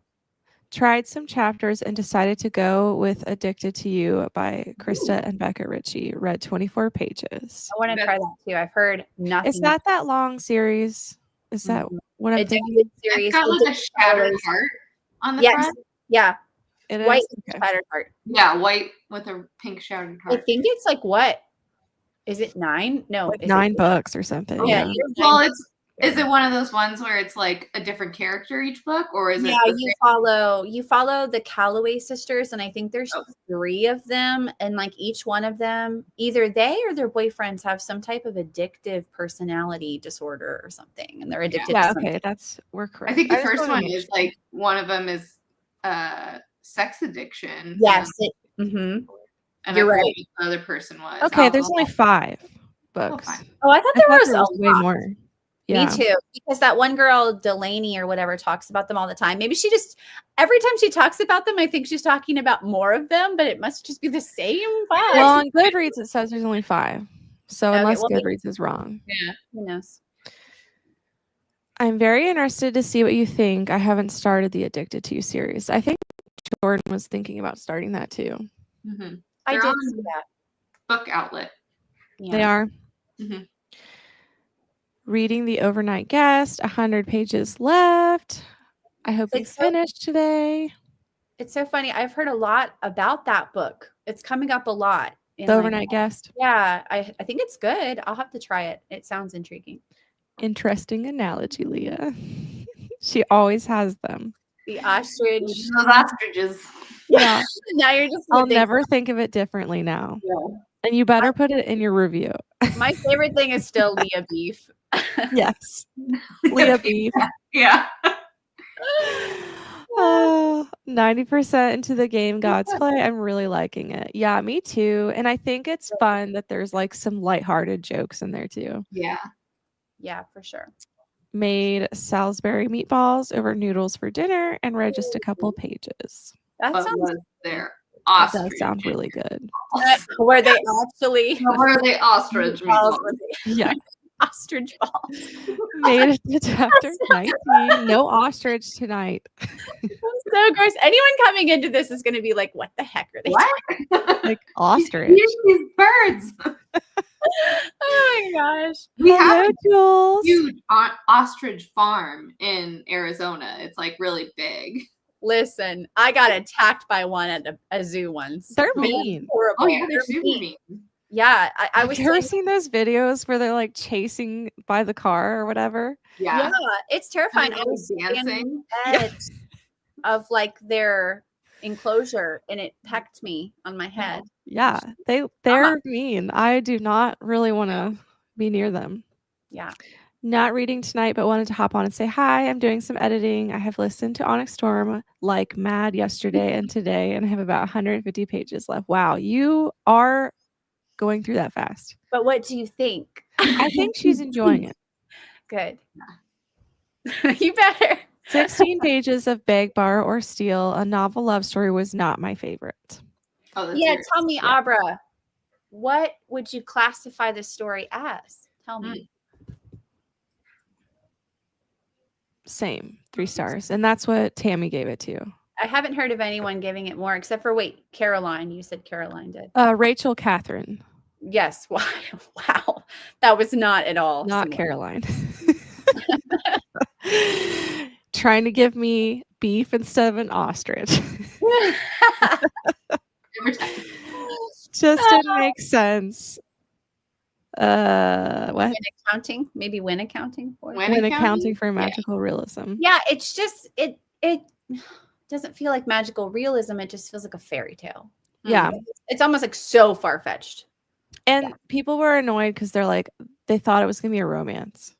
Tried some chapters and decided to go with Addicted to You by Krista and Becca Ritchie. Read 24 pages. I want to try that too. I've heard nothing. Is that long series? Is that what I'm thinking? Series. It's got like a shattered heart on the front. Yeah. It white is? shattered heart. Yeah, white with a pink shattered heart. I think it's like what? Is it 9? No, like 9 books or something. Yeah. Well, is it one of those ones where it's like a different character each book, or is it? Yeah, you follow the Calloway sisters, and I think there's 3 of them, and like each one of them, either they or their boyfriends have some type of addictive personality disorder or something, and they're addicted. Yeah, to okay, we're correct. I think the first one is like one of them is sex addiction. Yes. And You're I forget right. what the other person was. Okay, there's only Alcohol. 5 books. fine. Oh, I thought I there thought was there was a way lot. more. Yeah. Me too. Because that one girl, Delaney or whatever, talks about them all the time. Maybe she just, every time she talks about them, I think she's talking about more of them, but it must just be the same 5. Well, on Goodreads, it says there's only 5. So Okay, unless well, Goodreads is wrong. Yeah. Who knows? I'm very interested to see what you think. I haven't started the Addicted to You series. I think Jordan was thinking about starting that too. Mm-hmm. I They're did on see that. book outlet. Yeah. They are. Mm-hmm. Reading The Overnight Guest, 100 pages left. I hope you finished today. It's so funny. I've heard a lot about that book. It's coming up a lot. The Overnight Guest. Yeah, I think it's good. I'll have to try it. It sounds intriguing. Interesting analogy, Leah. She always has them. The ostrich. Those ostriches. Yeah. Now you're just. I'll never think of it differently now. Yeah. And you better put it in your review. My favorite thing is still Leah Beef. Yes. Leah Beef. Yeah. 90% into the game God's Play. I'm really liking it. Yeah, me too. And I think it's fun that there's like some lighthearted jokes in there too. Yeah. Yeah, for sure. Made Salisbury meatballs over noodles for dinner and read just a couple pages. That But sounds was there That ostrich? does sound really good. where they actually Were they ostrich meatballs? Yeah. Ostrich balls. Made it to chapter 19. No ostrich tonight. So gross. Anyone coming into this is going to be like, what the heck are they doing? What? Like ostrich. These birds. Oh my gosh. We have a Jules. huge ostrich farm in Arizona. It's like really big. Listen, I got attacked by one at a zoo once. They're It was mean. horrible. Oh yeah, they're They're super mean. Yeah, I was Have you ever saying- seen those videos where they're like chasing by the car or whatever? Yeah. yeah, it's terrifying. I Kinda was dancing. edge of like their enclosure and it pecked me on my head. Yeah, they're mean. I do not really want to be near them. Yeah. Not reading tonight, but wanted to hop on and say hi. I'm doing some editing. I have listened to Onyx Storm like mad yesterday and today, and I have about 150 pages left. Wow, you are going through that fast. But what do you think? I think she's enjoying it. Good. You better. 16 pages of Beg, Borrow, or Steal, a novel love story was not my favorite. Oh, that's Yeah, yours. tell me, Yeah. Abra, what would you classify this story as? Tell me. Same, 3 stars. And that's what Tammy gave it to. I haven't heard of anyone giving it more except for Caroline. You said Caroline did. Rachel Catherine. Yes. Wow. That was not at all. Not similar. Caroline. Trying to give me beef instead of an ostrich. Every time. Just didn't make sense. What? Win accounting? Maybe win accounting for it? When accounting for magical realism. Yeah, it's just it doesn't feel like magical realism. It just feels like a fairy tale. Yeah. It's almost like so far-fetched. And people were annoyed because they're like, they thought it was gonna be a romance.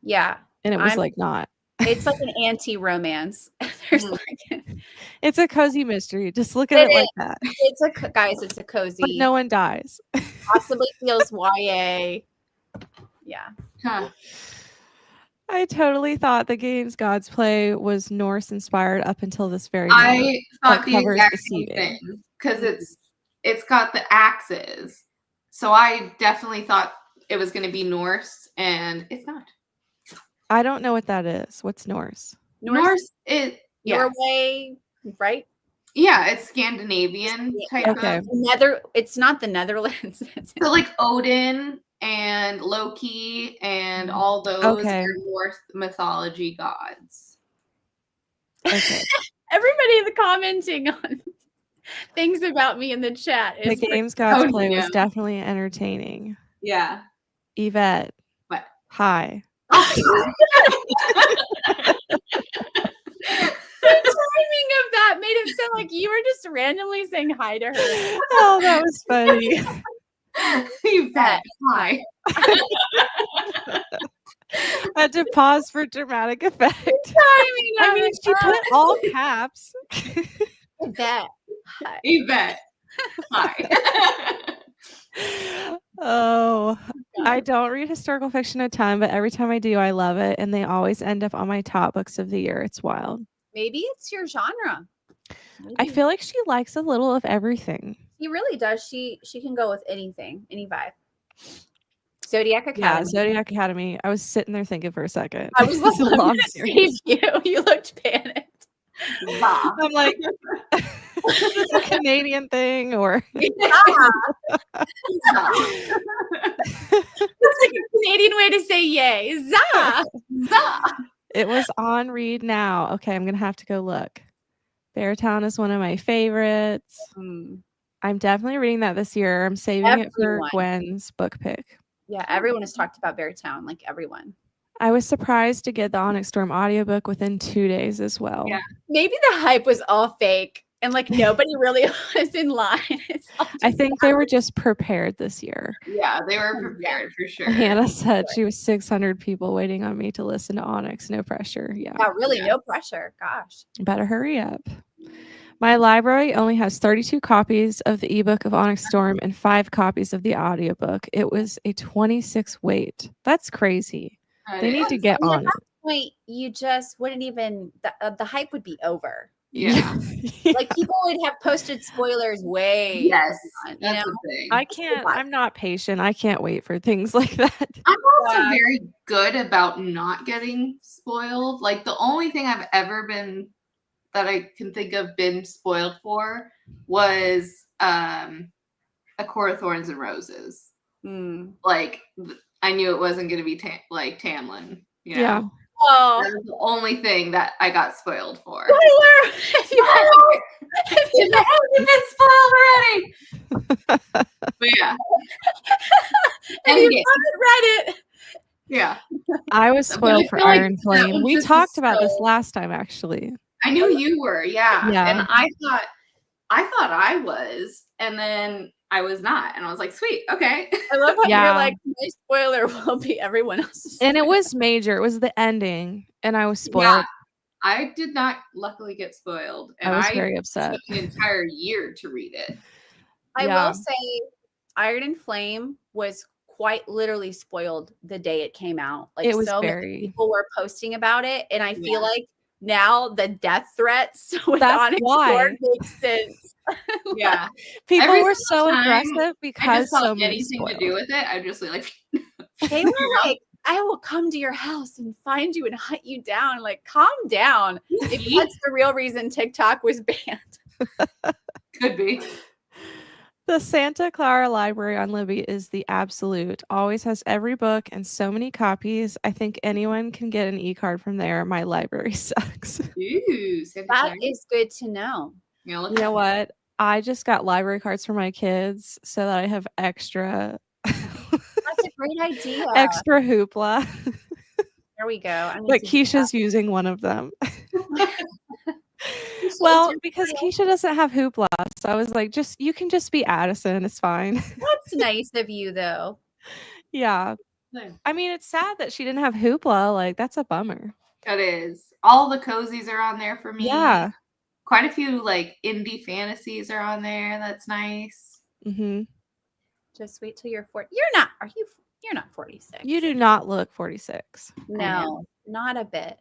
Yeah. And it was like not. It's like an anti-romance. There's like It's a cozy mystery. Just look at it like that. it's a guys, it's a cozy. But no one dies. Possibly feels YA. Yeah. Huh. I totally thought the game's God's Play was Norse inspired up until this very moment. I thought That the cover's exact same deceiving. thing because it's got the axes. So I definitely thought it was going to be Norse, and it's not. I don't know what that is. What's Norse? Norse is Norway, right? Yeah, it's Scandinavian type Okay. of. It's not the Netherlands. So like Odin and Loki and all those Okay. are Norse mythology gods. Okay. Everybody in the commenting on things about me in the chat The is game's God's Oh, Play was yeah. definitely entertaining. Yeah. Yvette. What? Hi. the timing of that made it sound like you were just randomly saying hi to her. Oh, that was funny. You bet. Hi. I had to pause for dramatic effect. Timing I of mean, it. she put all caps. It Yvette. Hi. Yvette. Hi. Oh, I don't read historical fiction a ton, but every time I do, I love it. And they always end up on my top books of the year. It's wild. Maybe it's your genre. I feel like she likes a little of everything. She really does. She can go with anything, any vibe. Zodiac Academy. Yeah, Zodiac Academy. I was sitting there thinking for a second. I was like, a long series. You looked panicked. I'm like, is this a Canadian thing or? It's like a Canadian way to say yay. Za. Za. It was on read now. Okay, I'm gonna have to go look. Beartown is one of my favorites. I'm definitely reading that this year. I'm saving it for Gwen's book pick. Yeah, everyone has talked about Beartown, like everyone. I was surprised to get the Onyx Storm audiobook within 2 days as well. Yeah. Maybe the hype was all fake and like nobody really was in line. I think they were just prepared this year. Yeah, they were prepared for sure. Hannah said she was 600 people waiting on me to listen to Onyx. No pressure. Yeah. Really, no pressure. Gosh. Better hurry up. My library only has 32 copies of the ebook of Onyx Storm and 5 copies of the audiobook. It was a 26 wait. That's crazy. They need to get on it. At that point, you just wouldn't even, the hype would be over. Yeah. Like people would have posted spoilers way. Yes. That's the thing. I can't, I'm not patient. I can't wait for things like that. I'm also very good about not getting spoiled. Like the only thing I've ever been that I can think of been spoiled for was A Court of Thorns and Roses. Like I knew it wasn't going to be like Tamlin. You know? Yeah. Oh, that was the only thing that I got spoiled for. Spoiler! You've been spoiled already. But yeah. And you haven't read it. Yeah. I was spoiled for Iron Flame. We talked about this last time, actually. I knew you were, yeah. Yeah. And I thought I was, and then I was not. And I was like, sweet, okay. I love how you're like, my spoiler will be everyone else's spoiler. And it was major. It was the ending. And I was spoiled. Yeah, I did not luckily get spoiled. And I was very upset. Took an entire year to read it. I will say Iron and Flame was quite literally spoiled the day it came out. Like, it was so many people were posting about it. And I feel like now the death threats with Onyx Storm makes sense. Yeah. People were so aggressive because so many anything to do with it. I just like they were like, I will come to your house and find you and hunt you down. Like, calm down. If that's the real reason TikTok was banned. Could be. The Santa Clara Library on Libby is the absolute. Always has every book and so many copies. I think anyone can get an e-card from there. My library sucks. Ooh, that is good to know. You know what? I just got library cards for my kids so that I have extra. That's a great idea. Extra hoopla. There we go. But Keisha's using one of them. Well, because Keisha doesn't have hoopla, so I was like, you can just be Addison. It's fine. That's nice of you, though. Yeah. I mean, it's sad that she didn't have hoopla. Like, that's a bummer. It is. All the cozies are on there for me. Yeah. Quite a few like indie fantasies are on there. That's nice. Mm-hmm. Just wait till you're 40. You're not 46. You do not look 46. No, not a bit.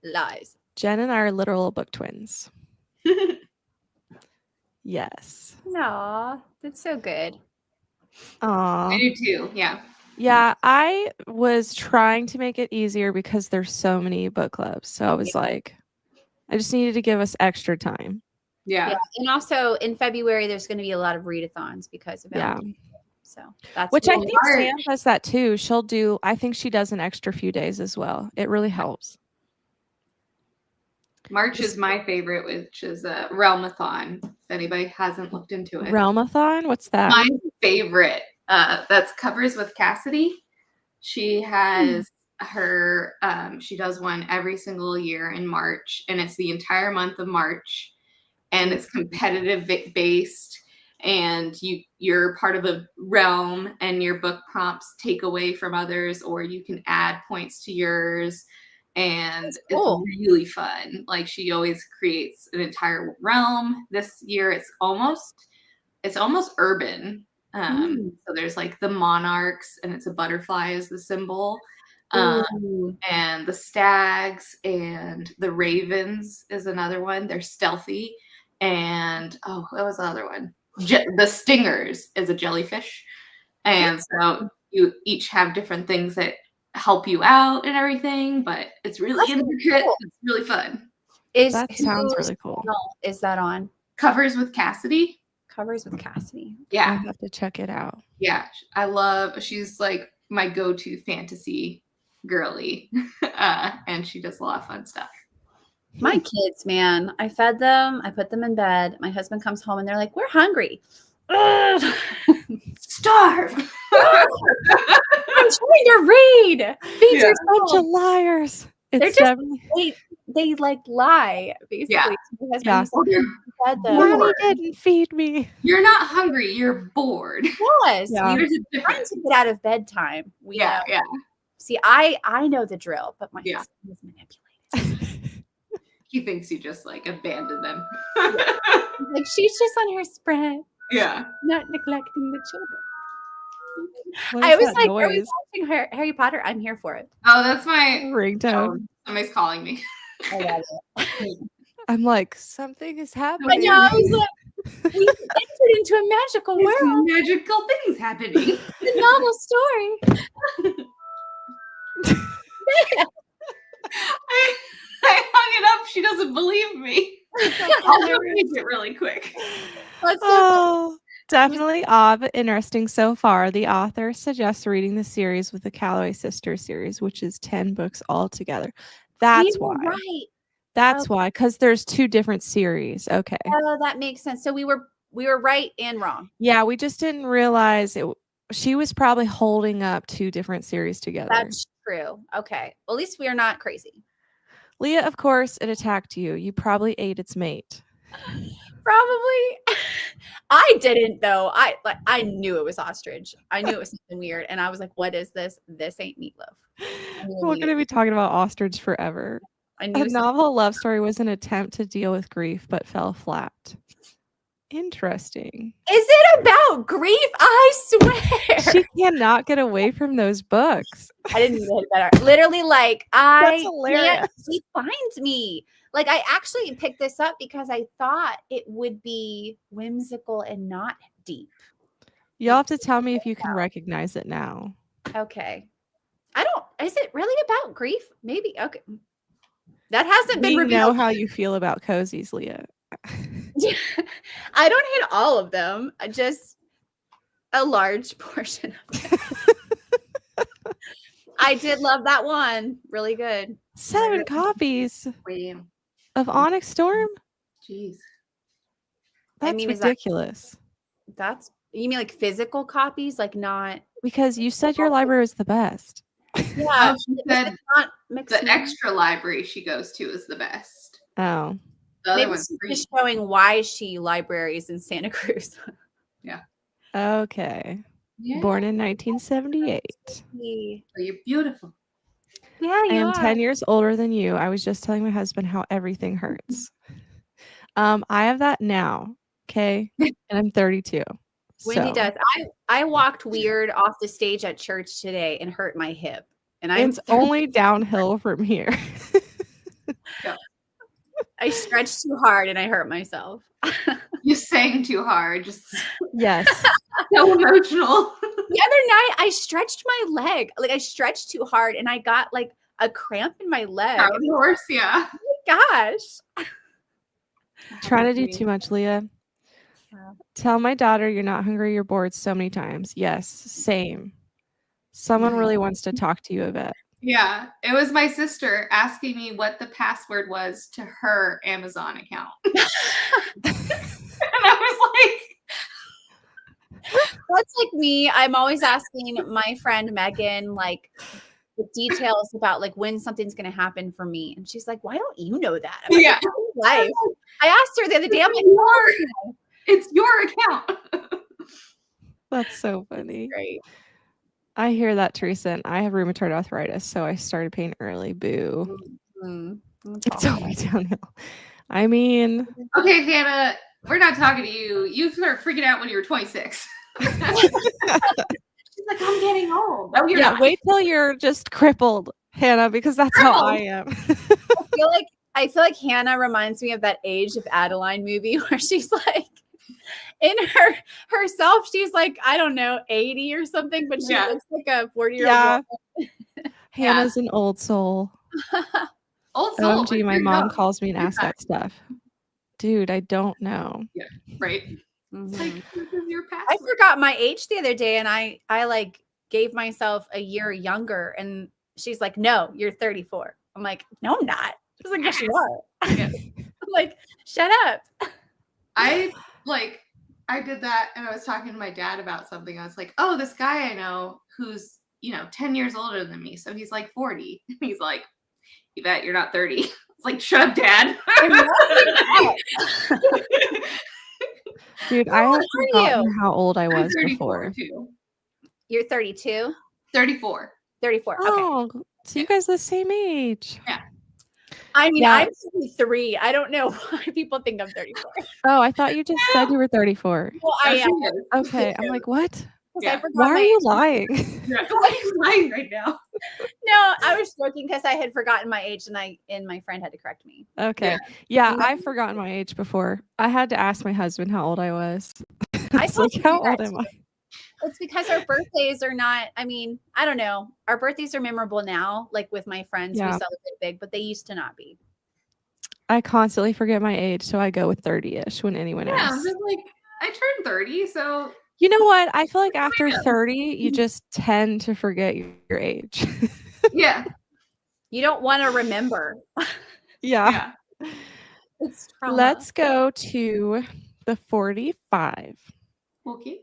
Lies. Jen and I are literal book twins. Yes. No, that's so good. Aw. I do too. Yeah. Yeah, I was trying to make it easier because there's so many book clubs. So I was like, I just needed to give us extra time. Yeah. And also in February, there's going to be a lot of readathons because of it. So that's which I think Sam does that too. I think she does an extra few days as well. It really helps. March is my favorite, which is a Realmathon. If anybody hasn't looked into it. Realmathon? What's that? My favorite. That's Covers with Cassidy. She has her she does one every single year in March, and it's the entire month of March, and it's competitive based, and you're part of a realm, and your book prompts take away from others, or you can add points to yours. and That's cool. it's really fun. Like she always creates an entire realm. This year it's almost urban. So there's like the monarchs, and it's a butterfly as the symbol. And the stags and the ravens is another one. They're stealthy. And what was the other one? The stingers is a jellyfish. And so you each have different things that help you out and everything, but it's really intricate. Cool. It's really fun. That sounds really cool. Is that on? Covers with Cassidy. Covers with Cassidy. Yeah. I have to check it out. Yeah. She's like my go-to fantasy girly. And she does a lot of fun stuff. My kids, man, I fed them. I put them in bed. My husband comes home and they're like, we're hungry. Starve. I'm trying to read. These are such a liars. They're just they like lie basically. Yeah. Mommy didn't feed me. You're not hungry. You're bored. Yes. Yeah. We're trying to get out of bedtime. Yeah. See, I know the drill, but my husband is manipulated. He thinks you just like abandoned them. Like she's just on her spread. Yeah. Not neglecting the children. I was like, are we watching Harry Potter? I'm here for it. Oh, that's my ringtone. Somebody's calling me. I love it. I'm like, something is happening. I know. I was like, we entered into a magical world. Magical things happening. The novel story. I hung it up. She doesn't believe me. I'll read it really quick. Definitely odd, but interesting so far. The author suggests reading the series with the Calloway Sisters series, which is 10 books altogether. That's why. Right. That's why, because there's 2 different series. Okay. Oh, that makes sense. So we were right and wrong. Yeah, we just didn't realize it. She was probably holding up 2 different series together. That's true. Okay. Well, at least we are not crazy. Leah, of course, it attacked you. You probably ate its mate. Probably. I didn't though. I knew it was ostrich. I knew it was something weird, and I was like, "What is this? This ain't meatloaf." We're going to be talking about ostrich forever. A novel love story was an attempt to deal with grief, but fell flat. Interesting. Is it about grief? I swear. She cannot get away from those books. I didn't need to hit better. Literally, like That's hilarious. He finds me. Like I actually picked this up because I thought it would be whimsical and not deep. You'll have to tell me if you can recognize it now. Okay. Is it really about grief? Maybe. Okay. That hasn't been revealed. We know how you feel about cozies, Leah. I don't hate all of them. Just a large portion of them. I did love that one. Really good. 7 copies of Onyx Storm? Jeez. That's ridiculous. You mean like physical copies? Like not... Because you said your library was the best. Yeah. She said the extra library she goes to is the best. Oh. The other Maybe one's free. just showing why she libraries in Santa Cruz. Yeah. Okay. Yeah. Born in 1978. So you're beautiful. Yeah, I am 10 years older than you. I was just telling my husband how everything hurts. I have that now. Okay. And I'm 32. Wendy does. I walked weird off the stage at church today and hurt my hip. And it's only downhill from here. Yeah. I stretched too hard and I hurt myself. You sang too hard. Just yes. So emotional. The other night I stretched my leg. Like I stretched too hard and I got like a cramp in my leg. Of course, yeah. Oh my gosh. Trying to do too much, Leah. Tell my daughter you're not hungry, you're bored so many times. Yes, same. Someone really wants to talk to you a bit. Yeah, it was my sister asking me what the password was to her Amazon account. And I was like, that's like me. I'm always asking my friend Megan, like, the details about like when something's going to happen for me. And she's like, why don't you know that? I'm like, yeah. Life. I asked her the other day, I'm like, it's your account. That's so funny. Great. I hear that, Teresa, and I have rheumatoid arthritis, so I started pain early. Boo. It's only downhill. I mean, Okay, Hannah, we're not talking to you. You started freaking out when you were 26. She's like, I'm getting old. No, you're yeah, not. wait till you're just crippled, Hannah, because that's how I am. I feel like Hannah reminds me of that Age of Adeline movie where she's like, in herself, she's like, I don't know, 80 or something, but she looks like a 40-year-old woman. Hannah's an old soul. Old soul. OMG, my mom calls me and asks that stuff. Dude, I don't know. Yeah, right. It's like, this is your I password. forgot my age the other day, and I like gave myself a year younger, and she's like, no, you're 34. I'm like, no, I'm not. She's like, yes, you are. Yeah. I'm like, shut up. I did that, and I was talking to my dad about something. I was like, oh, this guy I know who's 10 years older than me, so he's like 40. And he's like, you bet you're not 30. It's like, shut up, Dad. Dude, I have forgotten how old I was before. Too. You're 32? 34. 34. Oh, okay. So you guys are the same age. Yeah. I mean, I'm 33. I don't know why people think I'm 34. Oh, I thought you just said you were 34. Well, I am. Okay, I'm like, what? Yeah. Why are you lying? Yeah. Why are you lying right now? No, I was joking because I had forgotten my age, and my friend had to correct me. Okay. Yeah, I've forgotten my age before. I had to ask my husband how old I was. I was like, how old am I? It's because our birthdays are not, I mean, I don't know. Our birthdays are memorable now, like with my friends, we celebrate big, but they used to not be. I constantly forget my age, so I go with 30-ish when anyone asks. Yeah, I'm just like, I turned 30, so. You know what? I feel like after 30, you just tend to forget your age. Yeah. You don't want to remember. Yeah. It's trauma. Let's go to the 45. Okay.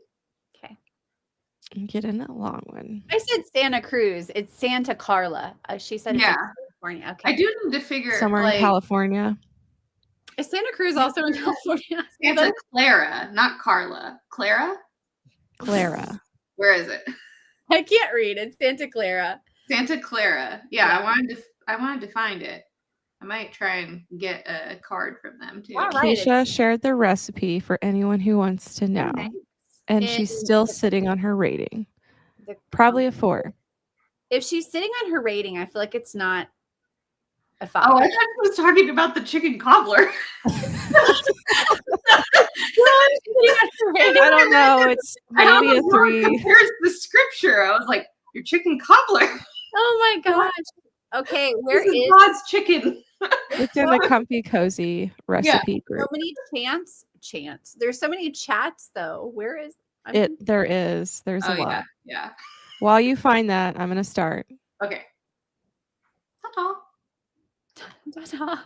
Get in that long one. I said Santa Cruz. It's Santa Carla. She said it's in California. Okay. I do need to figure somewhere in California. Is Santa Cruz also in California? Santa Clara, not Carla. Clara? Where is it? I can't read. It's Santa Clara. Santa Clara. Yeah. I wanted to find it. I might try and get a card from them too. Keisha shared the recipe for anyone who wants to know. And she's still sitting on her rating. Probably a 4. If she's sitting on her rating, I feel like it's not a 5. Oh, I thought she was talking about the chicken cobbler. I don't know. It's maybe a 3. Here's the scripture. I was like, your chicken cobbler. Oh my gosh. Okay, where is God's chicken? It's in the comfy cozy recipe group. So many chants. There's so many chats though. Where is it? There is. There's a lot. Yeah. While you find that, I'm gonna start. Okay. Ta-ta. Ta-ta.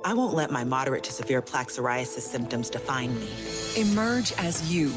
I won't let my moderate to severe plaque psoriasis symptoms define me. Emerge as you.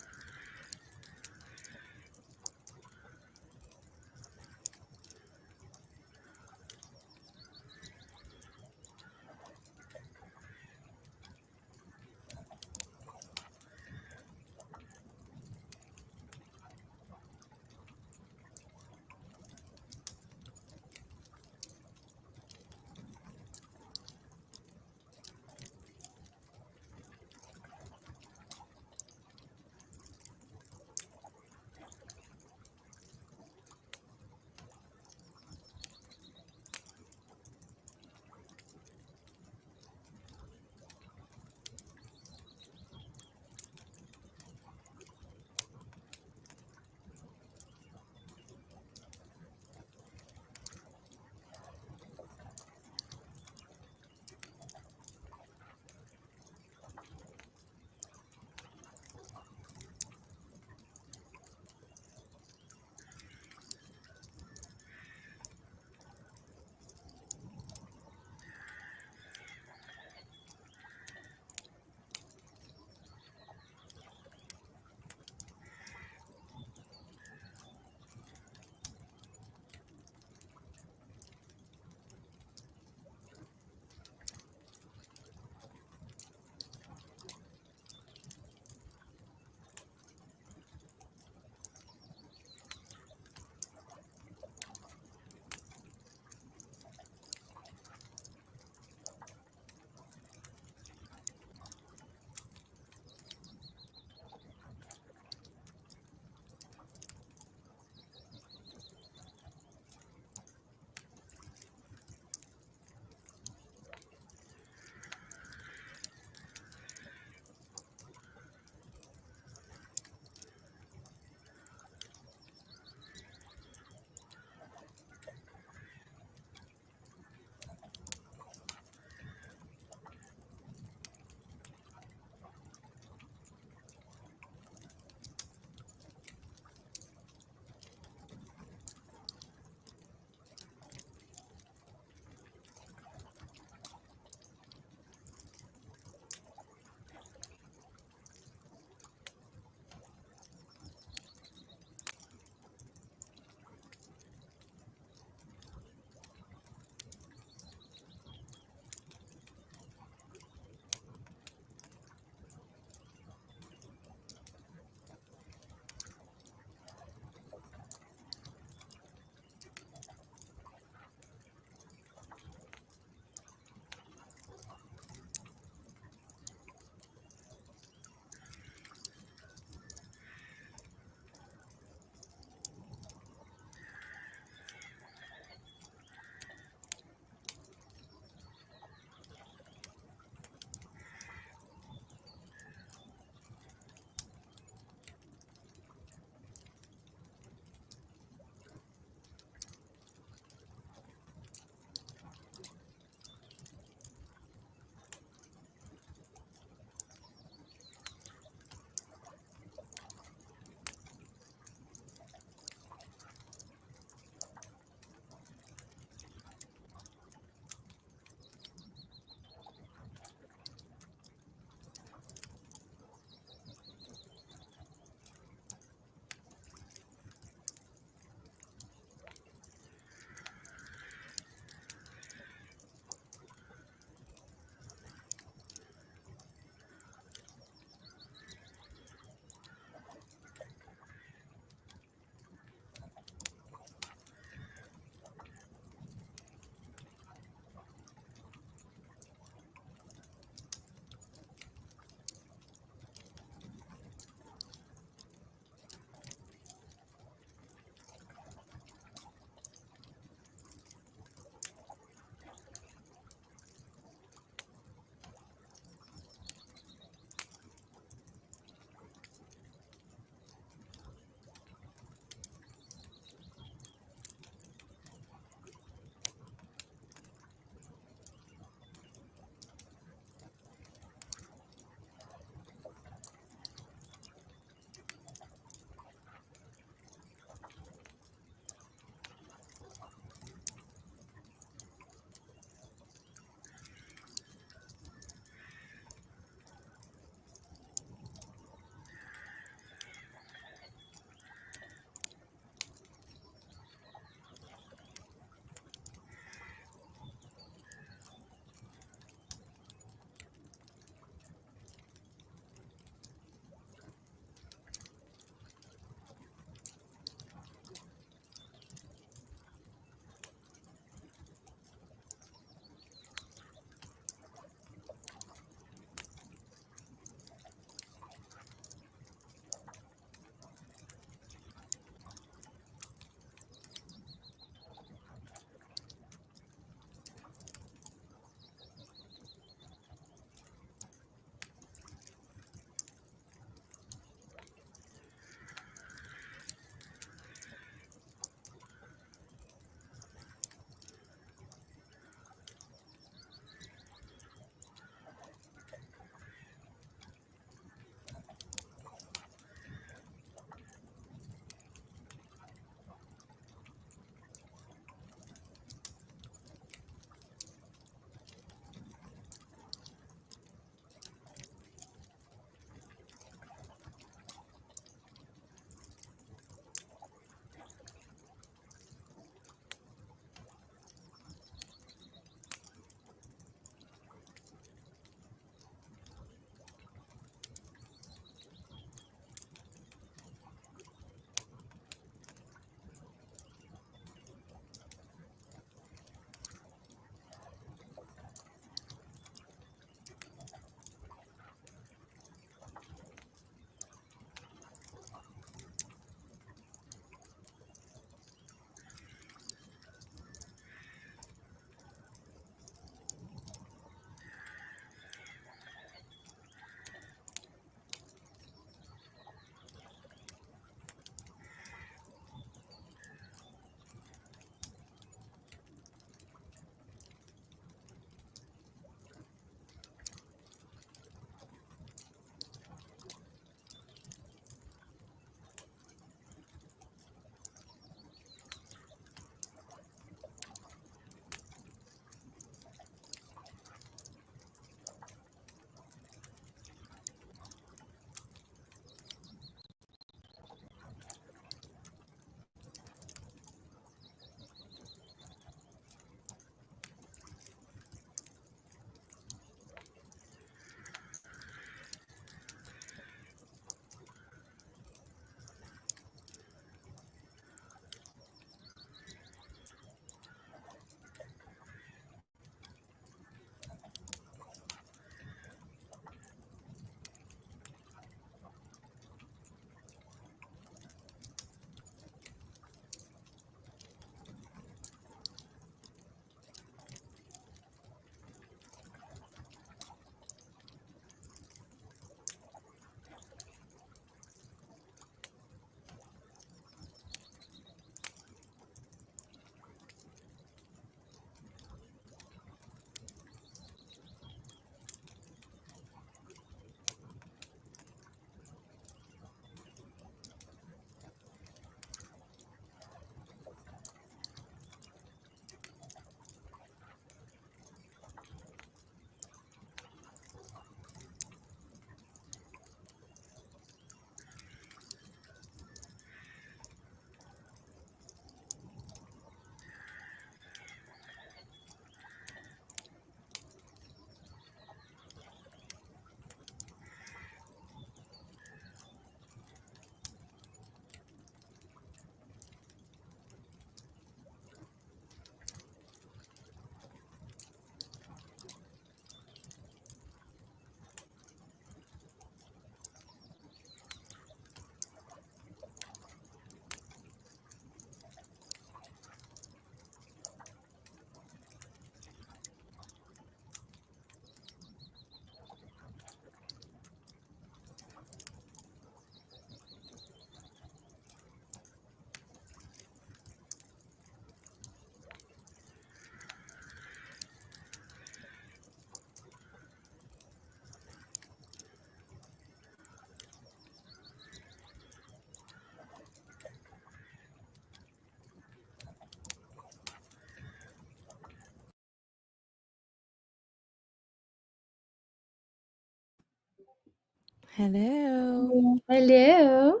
Hello. Hello.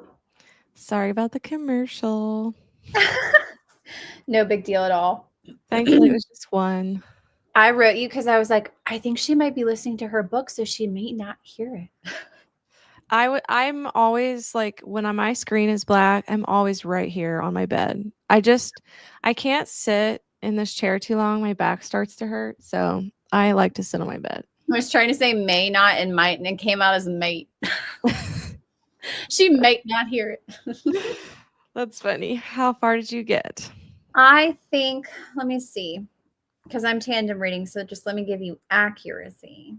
Sorry about the commercial. No big deal at all. Thankfully, it was just one. I wrote you because I was like, I think she might be listening to her book, so she may not hear it. I'm always like when my screen is black, I'm always right here on my bed. I can't sit in this chair too long. My back starts to hurt, so I like to sit on my bed. I was trying to say may not and might, and it came out as mate. She might not hear it. That's funny. How far did you get? I think, let me see, because I'm tandem reading, so just let me give you accuracy.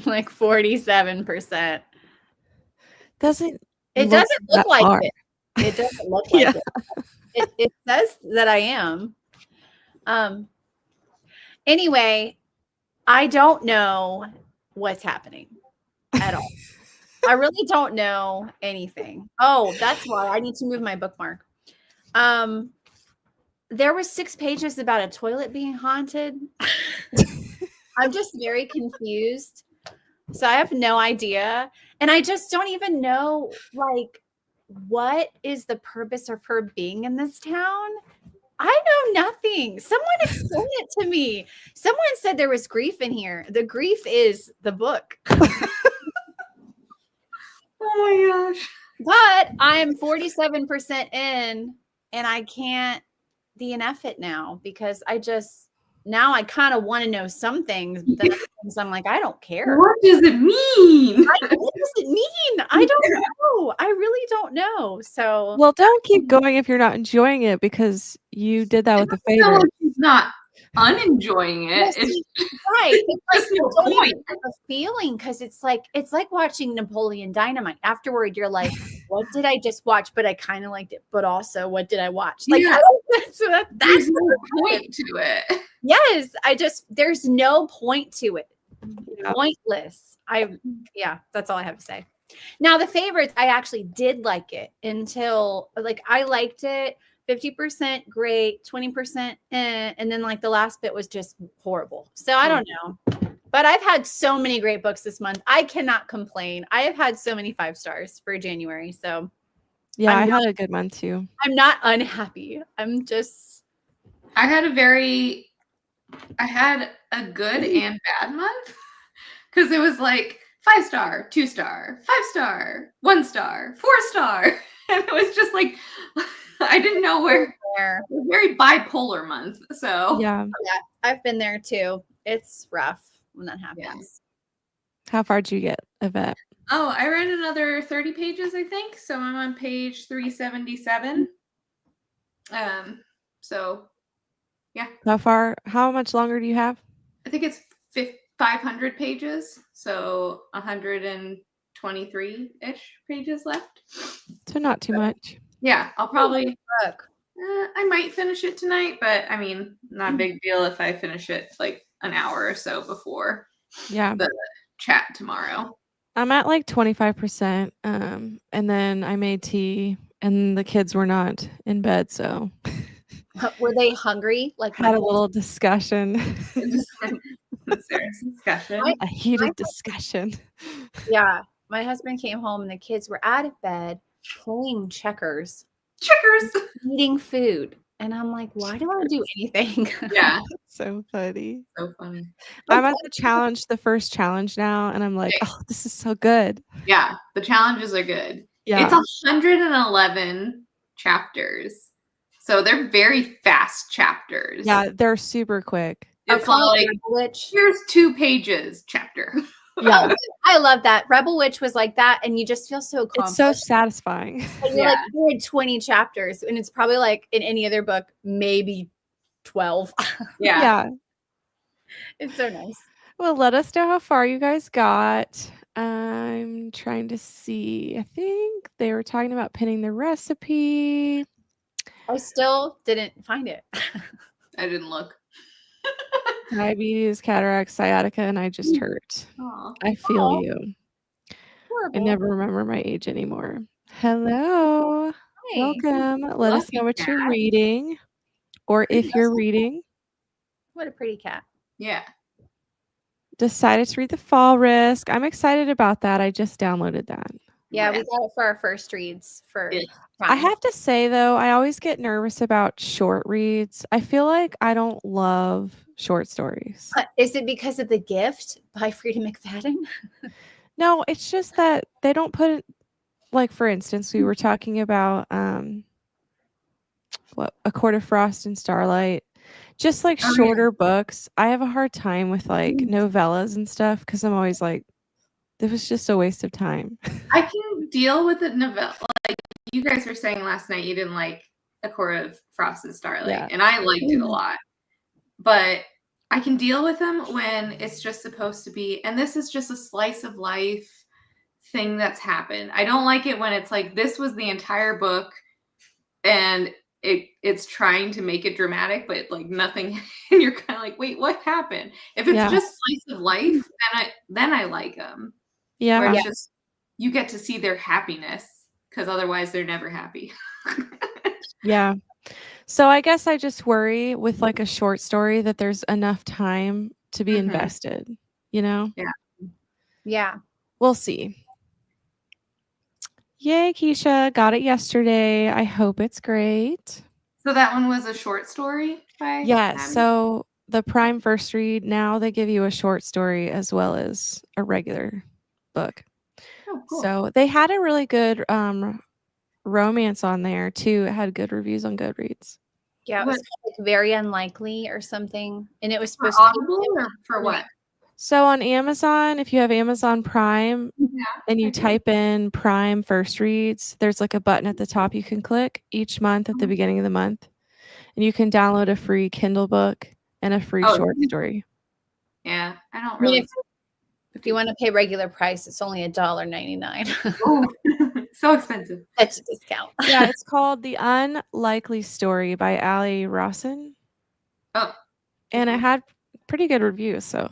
Like 47%. Doesn't It doesn't look like hard. it. It doesn't look like it. It says that I am. Anyway, I don't know what's happening at all. I really don't know anything. Oh, that's why I need to move my bookmark. There was 6 pages about a toilet being haunted. I'm just very confused. So I have no idea. And I just don't even know, like, what is the purpose of her being in this town? I know nothing. Someone explain it to me. Someone said there was grief in here. The grief is the book. Oh my gosh. But I'm 47% in and I can't DNF it now because now I kind of want to know some things, but then other things I'm like, I don't care. What does it mean? What does it mean? I don't know. I really don't know. So Well, don't keep going if you're not enjoying it because you did that with the I feel favorite. like she's not unenjoying it. Yes, right. It's like There's no I don't even point. have a feeling because it's like watching Napoleon Dynamite. Afterward, you're like, what did I just watch? But I kind of liked it. But also, what did I watch? Like, Yeah. so There's that's no point to it. yes. There's no point to it. Yeah. Pointless. That's all I have to say. Now, the favorites, I actually did like it until like I liked it 50% great, 20% and then like the last bit was just horrible. So I don't know. But I've had so many great books this month. I cannot complain. I have had so many 5 stars for January. So Yeah, I had a good month too. I'm not unhappy. I'm just I had a good and bad month because it was like 5 star, 2 star, 5 star, 1 star, 4 star. And it was just like, I didn't know where. It was a very bipolar month. So Yeah. I've been there too. It's rough when that happens. Yeah. How far did you get, Yvette? Oh, I read another 30 pages, I think. So I'm on page 377. So yeah. How much longer do you have? I think it's 500 pages. So 123-ish pages left. So not too much. Yeah, I'll probably Look. I might finish it tonight, but I mean, not a big deal if I finish it like an hour or so before the chat tomorrow. I'm at like 25%. And then I made tea and the kids were not in bed, so Were they hungry? Like had a little discussion. Discussion. A heated discussion. Yeah. My husband came home and the kids were out of bed playing checkers. Eating food. And I'm like, why do I do anything? Yeah. So funny. So funny. I'm at the first challenge now, and I'm like, oh, this is so good. Yeah, the challenges are good. Yeah. It's 111 chapters. So they're very fast chapters. Yeah, they're super quick. It's like, here's 2 pages chapter. Yeah. I love that. Rebel Witch was like that, and you just feel so accomplished. It's so satisfying. And you're like, you had 20 chapters, and it's probably like in any other book, maybe 12. Yeah. It's so nice. Well, let us know how far you guys got. I'm trying to see. I think they were talking about pinning the recipe. I still didn't find it. I didn't look. Diabetes, cataracts, sciatica, and I just hurt. Aww. I feel you. Horrible. I never remember my age anymore. Hello. Hi. Welcome. Let us know what you're reading or if you're reading. What a pretty cat. Yeah. decided to read The Fall Risk. I'm excited about that. I just downloaded that. Yeah, we got it for our first reads for Yeah. I Prime. have to say, though, I always get nervous about short reads. I feel like I don't love short stories. Is it because of The Gift by Frida McFadden? No, it's just that they don't put it, like, for instance, we were talking about what A Court of Frost and Starlight. Just like Oh, yeah. shorter books. I have a hard time with like novellas and stuff because I'm always like, this was just a waste of time. I can deal with a novella. Like you guys were saying last night, you didn't like A Court of Frost and Starlight, Yeah. and I liked it a lot. But I can deal with them when it's just supposed to be, and this is just a slice of life thing that's happened. I don't like it when it's like this was the entire book, and it's trying to make it dramatic, but like nothing, and you're kind of like, wait, what happened? If it's Yeah. just slice of life, then I like them. Yeah. Where it's just you get to see their happiness, because otherwise they're never happy. Yeah. So I guess I just worry with like a short story that there's enough time to be invested, you know? Yeah. We'll see. Yay, Keisha. Got it yesterday. I hope it's great. So that one was a short story by Yeah. Abby? So the Prime First Read, now they give you a short story as well as a regular book. Oh, cool. So they had a really good romance on there too. It had good reviews on Goodreads. Yeah, it was called, like Very Unlikely or something. And it was For supposed to Audible or for what? So on Amazon, if you have Amazon Prime Yeah, and I you do. type in Prime First Reads, there's like a button at the top you can click each month at the beginning of the month. And you can download a free Kindle book and a free short story. Yeah, I don't I mean, really. if you want to pay regular price, it's only $1.99. Oh, so expensive. That's a discount. Yeah, it's called The Unlikely Story by Ali Rawson. Oh. And it had pretty good reviews, so.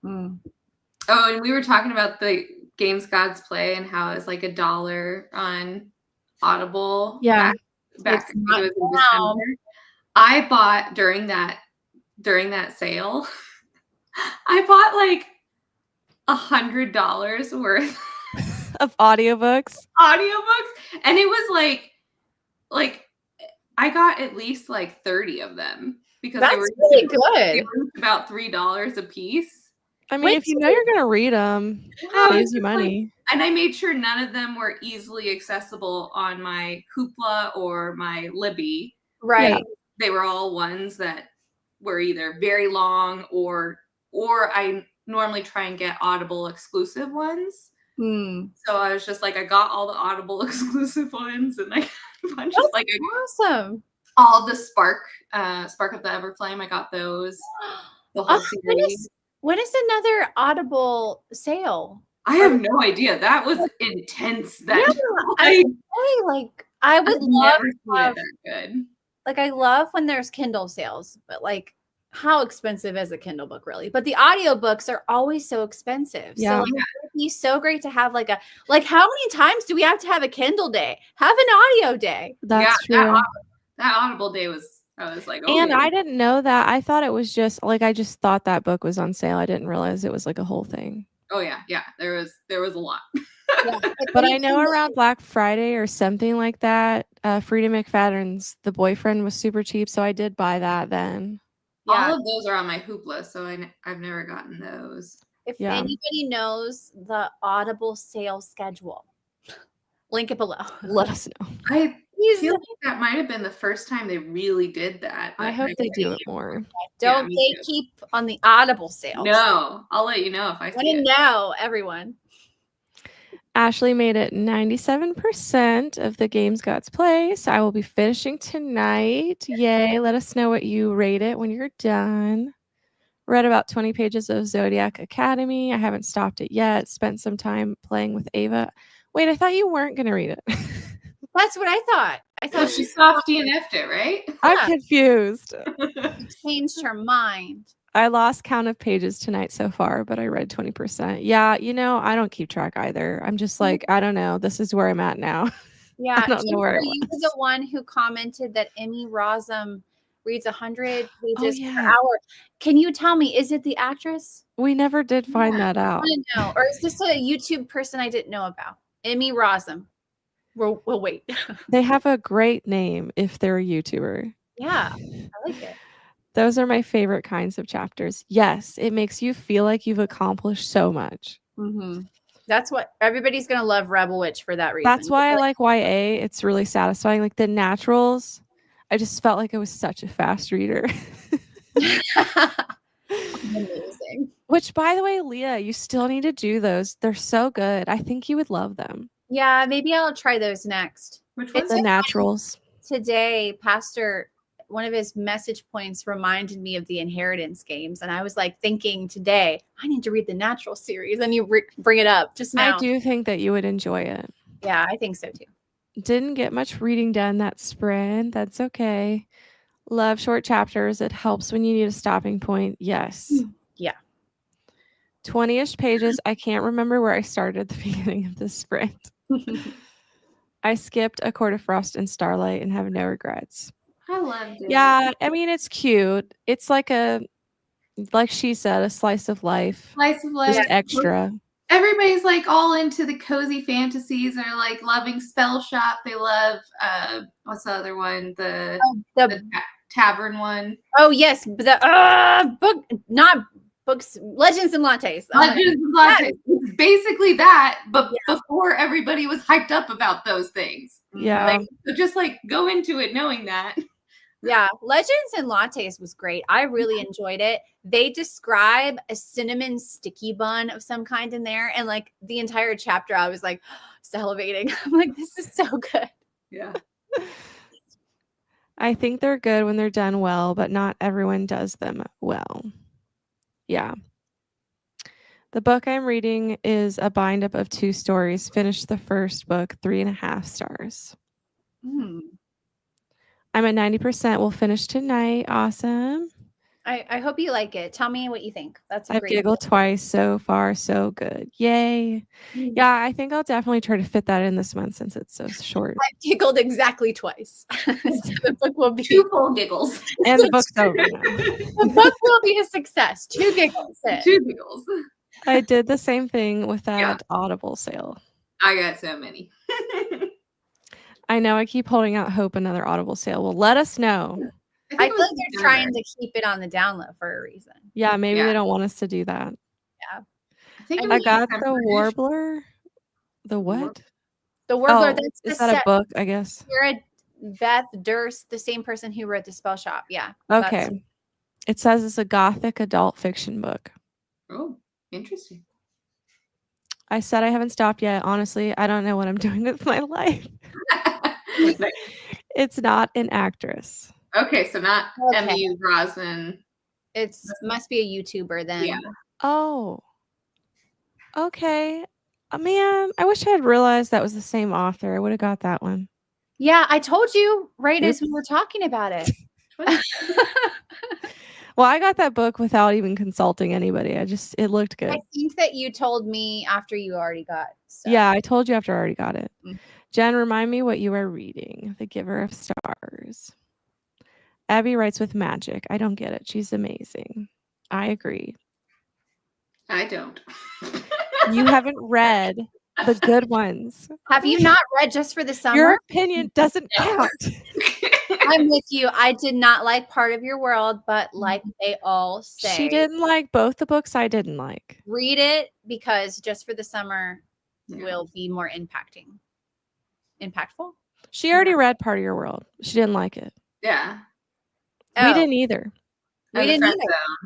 Mm. Oh, and we were talking about the Games Gods Play and how it's like $1 on Audible. Yeah. Back It's it not was in now. December. I bought during that sale. I bought like $100 worth of audiobooks. And it was like I got at least like 30 of them because That's they were really they good. were about $3 a piece. I mean, if you know you're gonna read them, No, saves it's you just money. and I made sure none of them were easily accessible on my Hoopla or my Libby. Right. They were all ones that were either very long or I normally try and get Audible exclusive ones. So I was just like, I got all the Audible exclusive ones, and I got a bunch of like awesome. all the Spark of the Everflame. I got those. The whole series. When is another Audible sale? I have no idea. That was intense. That I would love to have that good. Like I love when there's Kindle sales, but like how expensive is a Kindle book really? But the audiobooks are always so expensive. Yeah. So like, it would be so great to have like how many times do we have to have a Kindle day? Have an audio day. That's true. That Audible day was, I was like, oh. And I didn't know that. I thought it was just like, I just thought that book was on sale. I didn't realize it was like a whole thing. Oh yeah. Yeah. There was a lot. But I know around Black Friday or something like that, Frida McFadden's The Boyfriend was super cheap. So I did buy that then. All of those are on my Hoopla, so I've never gotten those. If anybody knows the Audible sale schedule, link it below. Let us know. I feel like that might have been the first time they really did that. I hope they do it more. Don't gatekeep on the Audible sales. No, I'll let you know if I see it. No, everyone. Ashley made it 97% of the Games Gods Play, so I will be finishing tonight. Yay. Let us know what you rate it when you're done. Read about 20 pages of Zodiac Academy. I haven't stopped it yet. Spent some time playing with Ava. Wait, I thought you weren't going to read it. That's what I thought. I thought she soft DNF'd it, right? I'm confused. Changed her mind. I lost count of pages tonight so far, but I read 20%. Yeah, I don't keep track either. I'm just like, I don't know. This is where I'm at now. Yeah, I don't know where you were the one who commented that Emmy Rossum reads 100 pages per yeah. hour. Can you tell me, is it the actress? We never did find that I out. want to know. Or is this a YouTube person I didn't know about? Emmy Rossum. We'll wait. They have a great name if they're a YouTuber. Yeah, I like it. Those are my favorite kinds of chapters. Yes, it makes you feel like you've accomplished so much. Mm-hmm. That's what everybody's going to love Rebel Witch for that reason. That's why I like YA. It's really satisfying. Like the naturals, I just felt like I was such a fast reader. Amazing. Which, by the way, Leah, you still need to do those. They're so good. I think you would love them. Yeah, maybe I'll try those next. Which It's one? The naturals. Today, Pastor, one of his message points reminded me of the inheritance games. And I was like thinking today, I need to read the natural series. And you bring it up just now. I do think that you would enjoy it. Yeah, I think so too. Didn't get much reading done that sprint. That's okay. Love short chapters. It helps when you need a stopping point. Yes. Yeah. 20-ish pages. I can't remember where I started at the beginning of this sprint. I skipped A Court of Frost and Starlight and have no regrets. I loved it. Yeah, I mean, it's cute. It's like she said, a slice of life. Slice of life. Just extra. Everybody's like all into the cozy fantasies. They're like loving Spell Shop. They love what's the other one? The tavern one. Oh yes, the book, not books, Legends and Lattes. Legends and Lattes. It's basically that, but before everybody was hyped up about those things. Yeah. Like, so just like go into it knowing that. Yeah, Legends and Lattes was great. I really enjoyed it. They describe a cinnamon sticky bun of some kind in there, and like the entire chapter, I was like salivating. I'm like, this is so good. Yeah. I think they're good when they're done well, but not everyone does them well. Yeah. The book I'm reading is a bind up of 2 stories. Finished the first book, 3.5 stars. I'm at 90%. We'll finish tonight. Awesome. I hope you like it. Tell me what you think. That's a I've great giggled book. twice so far. So good. Yay. Yeah, I think I'll definitely try to fit that in this month since it's so short. I giggled exactly twice. So the book will be 2 full giggles. And the book's over now. the book will be a success. 2 giggles. 2 giggles. I did the same thing with that Audible sale. I got so many. I know I keep holding out hope another Audible sale will let us know. I feel like they're trying to keep it on the download for a reason. Yeah, maybe they don't want us to do that. Yeah. I got the Warbler. The what? The Warbler. Oh, That's is that a book, I guess? Sarah Beth Durst, the same person who wrote The Spell Shop. Yeah. Okay. It says it's a gothic adult fiction book. Oh, interesting. I said I haven't stopped yet. Honestly, I don't know what I'm doing with my life. It's not an actress. Okay, so not Emmy Rossum. It must be a YouTuber then. Yeah. Oh. Okay. Man, I wish I had realized that was the same author. I would have got that one. Yeah, I told you right as we were talking about it. Well, I got that book without even consulting anybody. It looked good. I think that you told me after you already got stuff. Yeah, I told you after I already got it. Jen, remind me what you are reading. The Giver of Stars. Abby writes with magic. I don't get it. She's amazing. I agree. I don't. You haven't read the good ones. Have you not read Just for the Summer? Your opinion doesn't count. I'm with you. I did not like Part of Your World, but like they all say. She didn't like both the books I didn't like. Read it because Just for the Summer will be more impactful. She already read Part of Your World. She didn't like it. Yeah. We didn't either. We didn't either.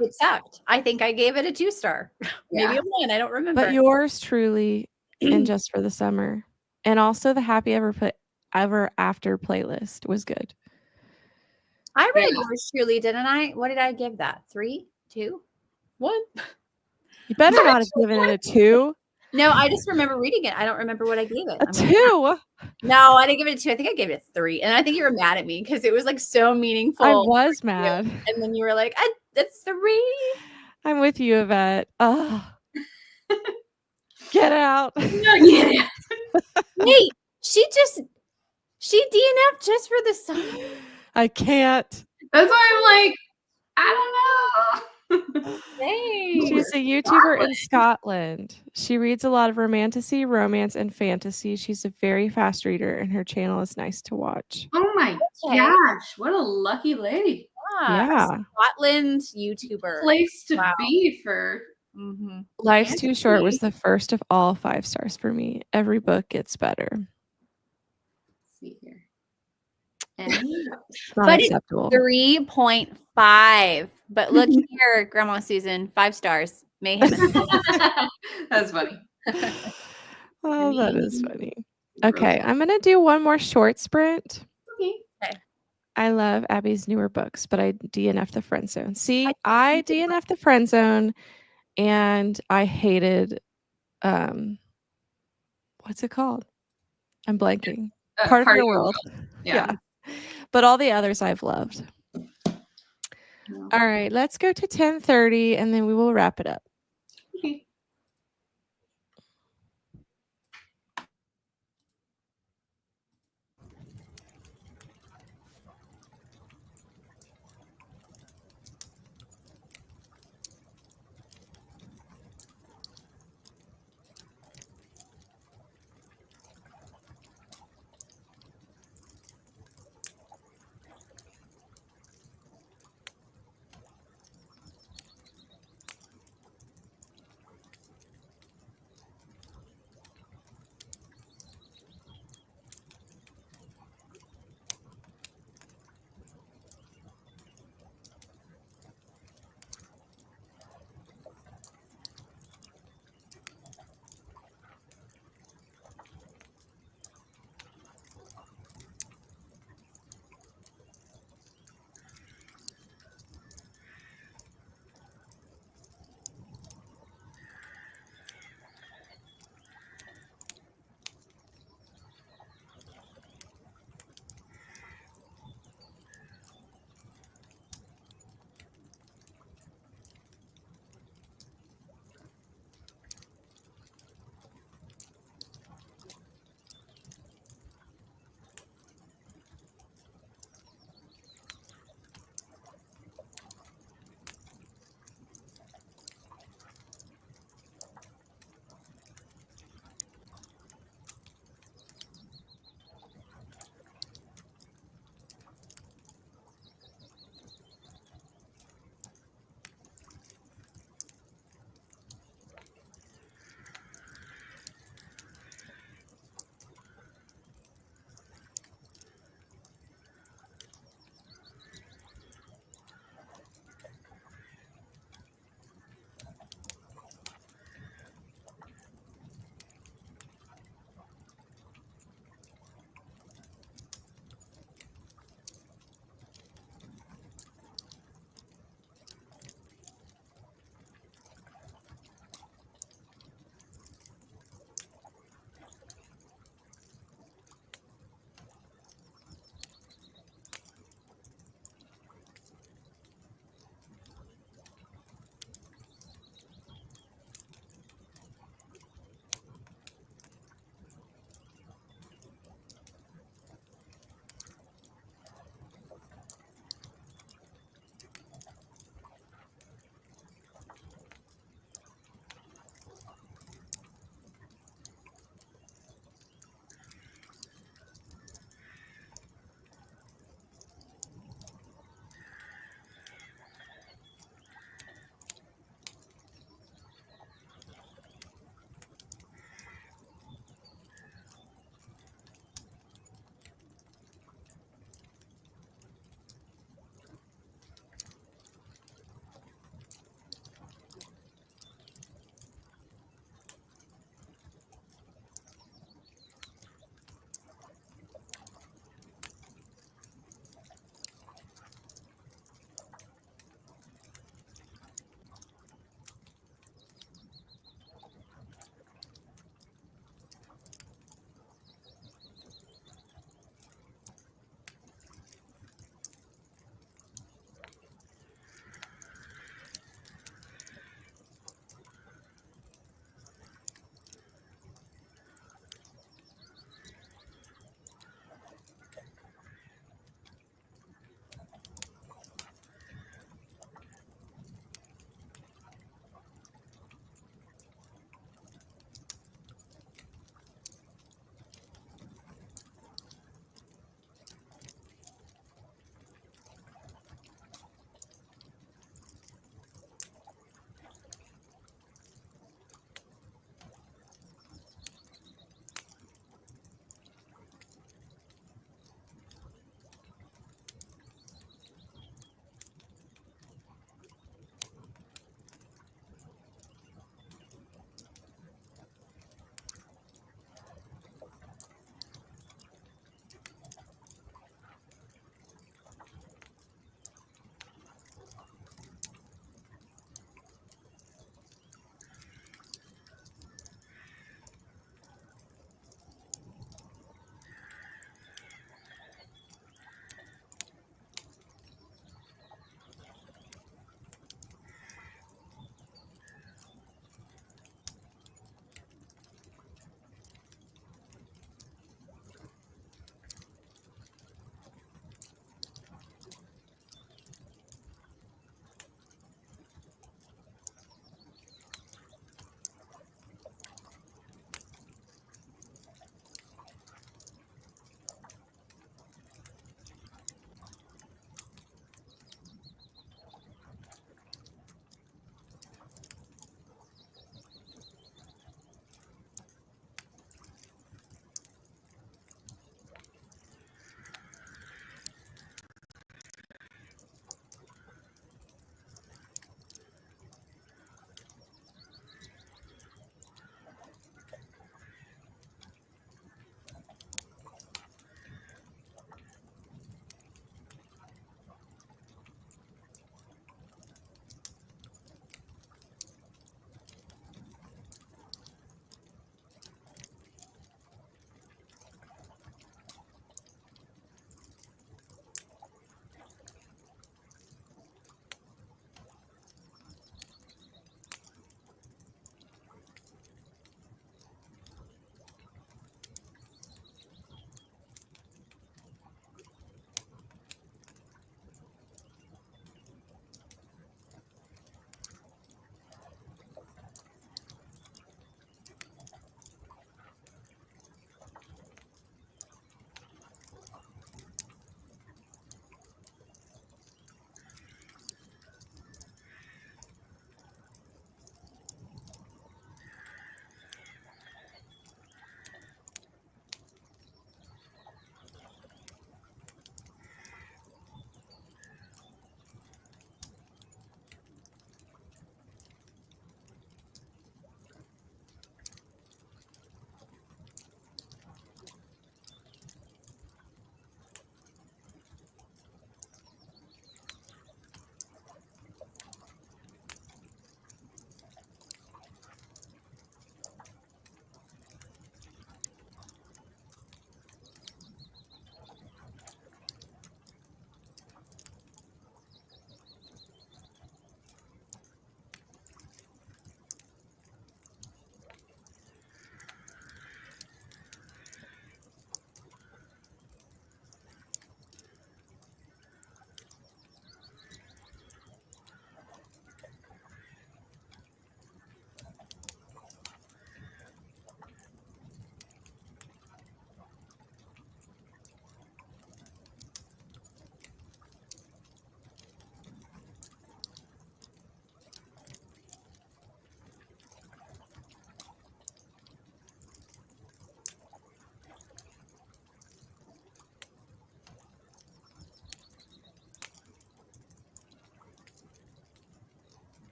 It sucked. I think I gave it a 2-star. Maybe a 1. I don't remember. But yours truly and Just for the Summer. And also the Happy Ever After playlist was good. I read yours truly, didn't I? What did I give that? 3, 2, 1? You better not have given it a 2. No, I just remember reading it. I don't remember what I gave it. A 2? No, I didn't give it a 2. I think I gave it a 3. And I think you were mad at me because it was like so meaningful. I was mad. And then you were like, it's 3. I'm with you, Yvette. Oh. Get out. Wait, she DNF'd Just for the Summer. I can't. That's why I'm like, I don't know. She's a YouTuber in Scotland. She reads a lot of romantasy, romance, and fantasy. She's a very fast reader, and her channel is nice to watch. Oh my gosh, what a lucky lady. Yeah. Scotland YouTuber. Place to be for Life's Too Short was the first of all 5 stars for me. Every book gets better. Let's see here. Not But acceptable. 3.5. But look here, Grandma Susan, 5 stars. Mayhem. That's funny. Oh, that is funny. Okay, I'm going to do one more short sprint. Okay. I love Abby's newer books, but I DNF the friend zone. See, I DNF the friend zone, and I hated, what's it called? I'm blanking. Part of Your World. Yeah. But all the others I've loved. No. All right, let's go to 10:30, and then we will wrap it up. Okay.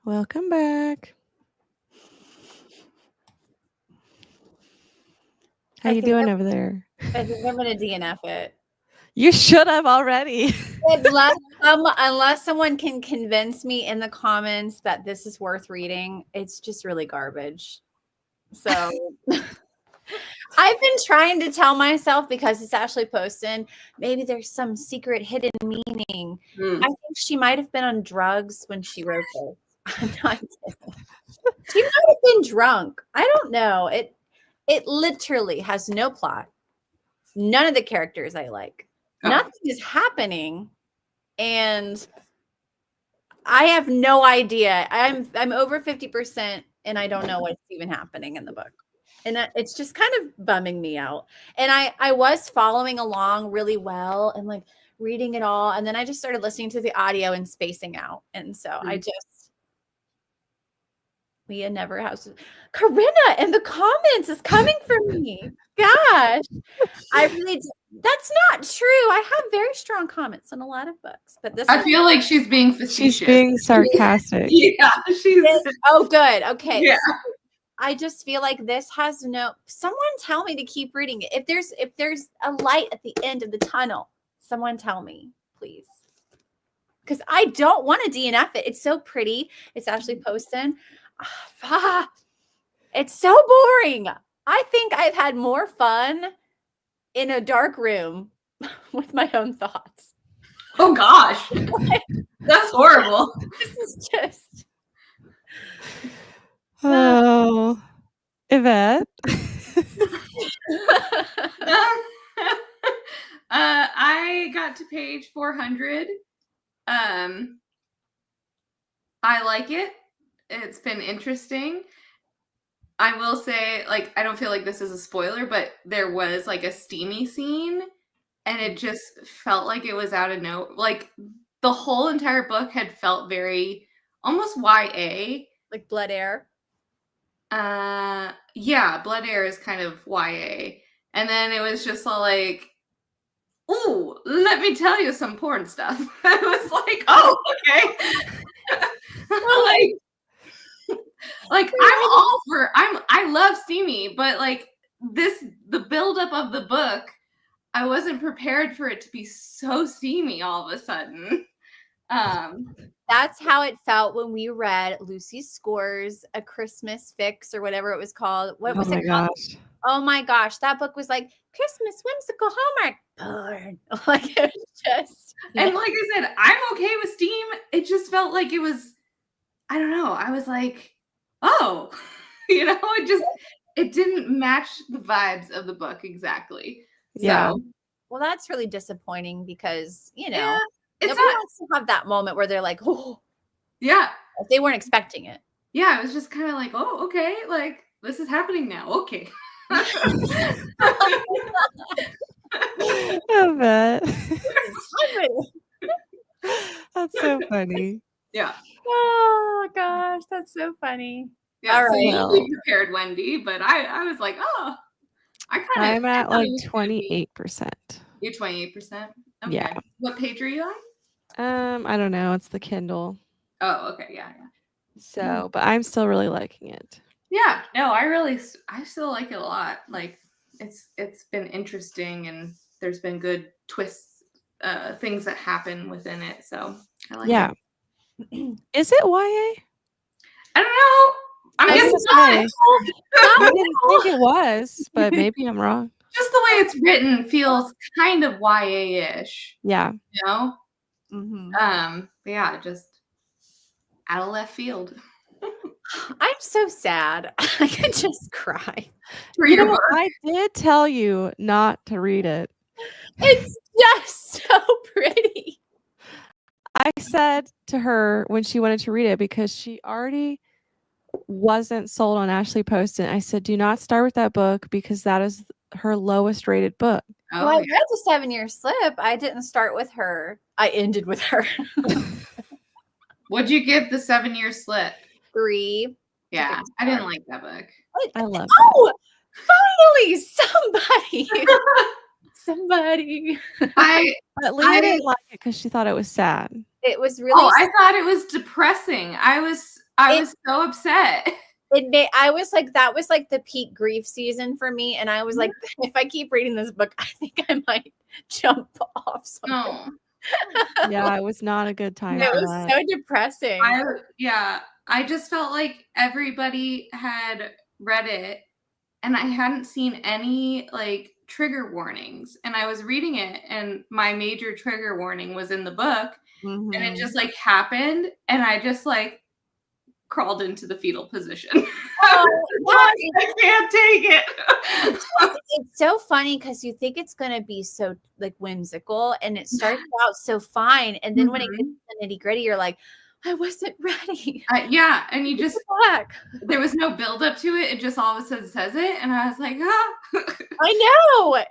Welcome back. How I you think doing over there? I think I'm gonna DNF it. You should have already. Unless someone can convince me in the comments that this is worth reading, it's just really garbage. So I've been trying to tell myself, because it's Ashley Poston, maybe there's some secret hidden meaning. I think she might have been on drugs when she wrote this. I'm not kidding. She might have been drunk. I don't know. It literally has no plot. None of the characters I like. Oh. Nothing is happening. And I have no idea. I'm over 50% and I don't know what's even happening in the book. And it's just kind of bumming me out. And I was following along really well and like reading it all. And then I just started listening to the audio and spacing out. And so Leah never has. Corinna in the comments is coming for me. Gosh, I really do. That's not true. I have very strong comments on a lot of books, but this. I feel like she's being facetious. She's being sarcastic. Yeah, she's. Oh, good. Okay. Yeah. So I just feel like this has no. Someone tell me to keep reading it. If there's a light at the end of the tunnel, someone tell me, please. Because I don't want to DNF it. It's so pretty. It's Ashley Poston. It's so boring. I think I've had more fun in a dark room with my own thoughts. Oh gosh, that's horrible. This is just. Oh, Yvette. I got to page 400. I like it. It's been interesting. I will say, like, I don't feel like this is a spoiler, but there was like a steamy scene, and it just felt like it was out of nowhere. Like the whole entire book had felt very almost YA, like Blood Air. Yeah, Blood Air is kind of YA, and then it was just all like, "Ooh, let me tell you some porn stuff." I was like, "Oh, okay." like I'm all for. I love steamy, but like the buildup of the book, I wasn't prepared for it to be so steamy all of a sudden. That's how it felt when we read Lucy Score's A Christmas Fix or whatever it was called. What was it called? Oh my gosh, that book was like Christmas whimsical Hallmark porn. Like it was just. And like I said, I'm okay with steam. It just felt like it was. I don't know. I was like, oh, it didn't match the vibes of the book exactly. Yeah. So, well, that's really disappointing because, yeah, nobody wants to have that moment where they're like, oh, yeah, if they weren't expecting it. Yeah, it was just kind of like, oh, okay, like this is happening now. Okay. I bet. That's so funny. Yeah. Oh gosh, that's so funny. Yeah, all right. So you prepared Wendy, but I was like, oh, I'm at like 28%. You're 28%? Okay. Yeah. What page are you on? I don't know. It's the Kindle. Oh, okay. Yeah. So, but I'm still really liking it. Yeah. No, I still like it a lot. Like it's been interesting, and there's been good twists, things that happen within it. So I like it. Is it YA? I don't know. I guess it's not. I didn't think it was, but maybe I'm wrong. Just the way it's written feels kind of YA-ish. Yeah. You know? Mm-hmm. Yeah, just out of left field. I'm so sad. I could just cry. I did tell you not to read it. It's just so pretty. I said to her when she wanted to read it, because she already wasn't sold on Ashley Poston, I said, do not start with that book because that is her lowest rated book. Well, I read the 7-Year Slip. I didn't start with her. I ended with her. What'd you give the 7-Year Slip? 3. Yeah, I didn't like that book. I love it. Oh, finally, somebody. But Leah didn't like it because she thought it was sad. It was really. Oh, I thought it was depressing. I was I was so upset. I was like, that was like the peak grief season for me. And I was like, if I keep reading this book, I think I might jump off something. No. Yeah, it was not a good time. It for was that. so depressing. I just felt like everybody had read it and I hadn't seen any like trigger warnings. And I was reading it and my major trigger warning was in the book. And it just like happened and I just like crawled into the fetal position. I can't take it. It's so funny because you think it's going to be so like whimsical and it starts out so fine. And then when it gets to the nitty gritty, you're like, I wasn't ready. Yeah. And you just, back. there was no build up to it. It just all of a sudden says it. And I was like, I know.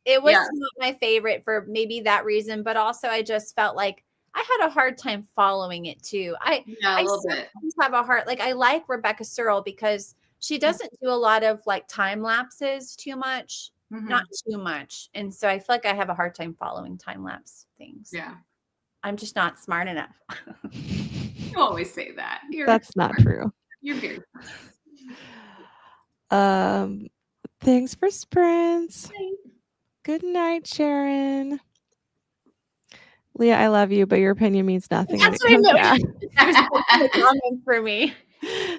It was not my favorite for maybe that reason, but also I just felt like I had a hard time following it too. I little bit. have a hard, like I like Rebecca Searle because she doesn't do a lot of like time lapses too much, not too much. And so I feel like I have a hard time following time lapse things. Yeah. I'm just not smart enough. You always say that. That's not true. You're very Thanks for sprints. Good night, Sharon. Leah, I love you, but your opinion means nothing. That's what I know. There's a comment for me.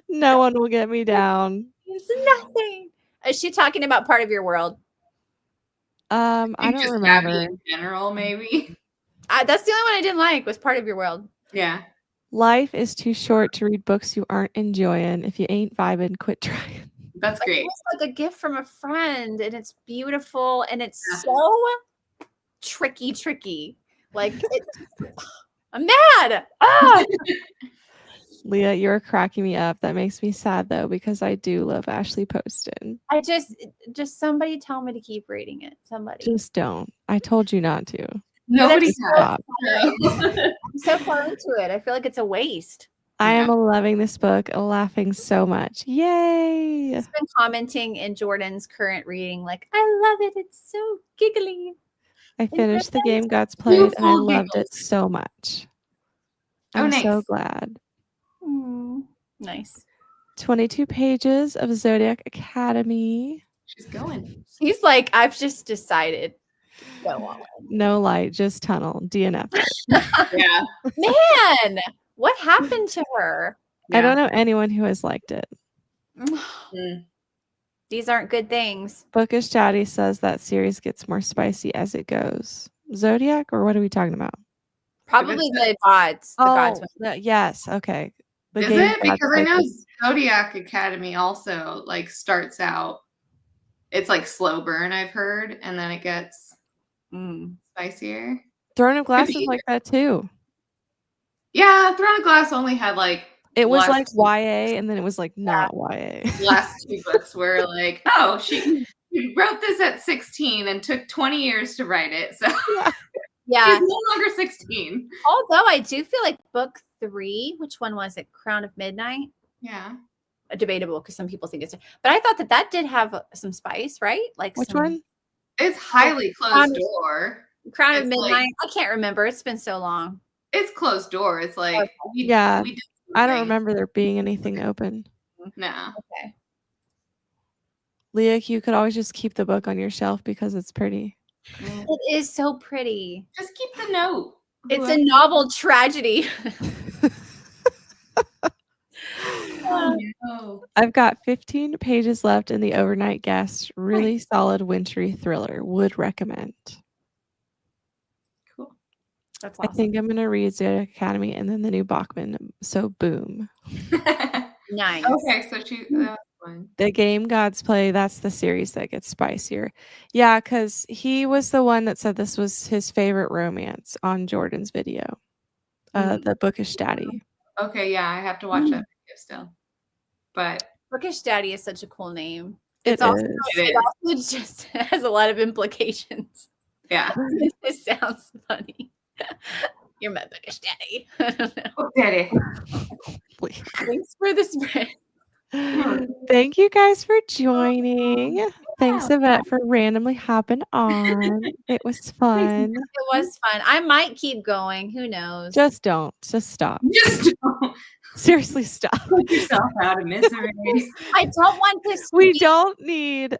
No one will get me down. It's nothing. Is she talking about part of your world? I don't remember. In general, maybe. That's the only one I didn't like was part of your world. Yeah. Life is too short to read books you aren't enjoying. If you ain't vibing, quit trying. That's great. It's like a gift from a friend, and it's beautiful, and it's so tricky. Like, I'm mad. Leah, you're cracking me up. That makes me sad though, because I do love Ashley Poston. I just somebody tell me to keep reading it. Somebody. Just don't. I told you not to. Nobody's Stop. I'm so far into it. I feel like it's a waste. I am loving this book, laughing so much. Yay! I've been commenting in Jordan's current reading, like, I love it. It's so giggly. I finished The Game Gods Played and I loved it so much. I'm so glad. Nice. 22 pages of Zodiac Academy. She's going. He's like, I've just decided. Go on. No light, just tunnel. DNF. Yeah. Man, what happened to her? I don't know anyone who has liked it. These aren't good things. Bookish Daddy says that series gets more spicy as it goes. Zodiac, or what are we talking about? Probably the gods. The gods. Yes. Okay. Is it? Because I know Zodiac Academy also like starts out. It's like slow burn, I've heard, and then it gets spicier. Throne of Glass is like that too. Yeah, Throne of Glass only had like it was like YA, and then it was like not YA. Last two books were like, oh, she wrote this at 16 and took 20 years to write it, so yeah, she's no longer 16. Although I do feel like book 3, which one was it? Crown of Midnight. Yeah. Debatable because some people think it's, but I thought that did have some spice, right? Like which one? It's highly closed door. Crown of Midnight. I can't remember. It's been so long. It's closed door. It's like I don't remember there being anything open. No. Okay. Leah, you could always just keep the book on your shelf because it's pretty. It is so pretty. Just keep the note. It's a novel tragedy. I've got 15 pages left in the Overnight Guest. Really solid wintry thriller. Would recommend. Cool. That's awesome. I think I'm gonna read Zodiac Academy and then the new Bachman. So boom. Nice. Okay, so that's fine. The Game Gods Play, that's the series that gets spicier. Yeah, because he was the one that said this was his favorite romance on Jordan's video. The Bookish Daddy. Okay, yeah, I have to watch that video still. But Bookish Daddy is such a cool name. It also just has a lot of implications. Yeah. It sounds funny. You're my bookish daddy. Oh, daddy. Thanks for the spread. Thank you guys for joining. Yeah. Thanks, Yvette, for randomly hopping on. It was fun. It was fun. I might keep going. Who knows? Just don't. Just stop. Just don't. Seriously, stop. Put yourself out of misery. I don't want this. We don't need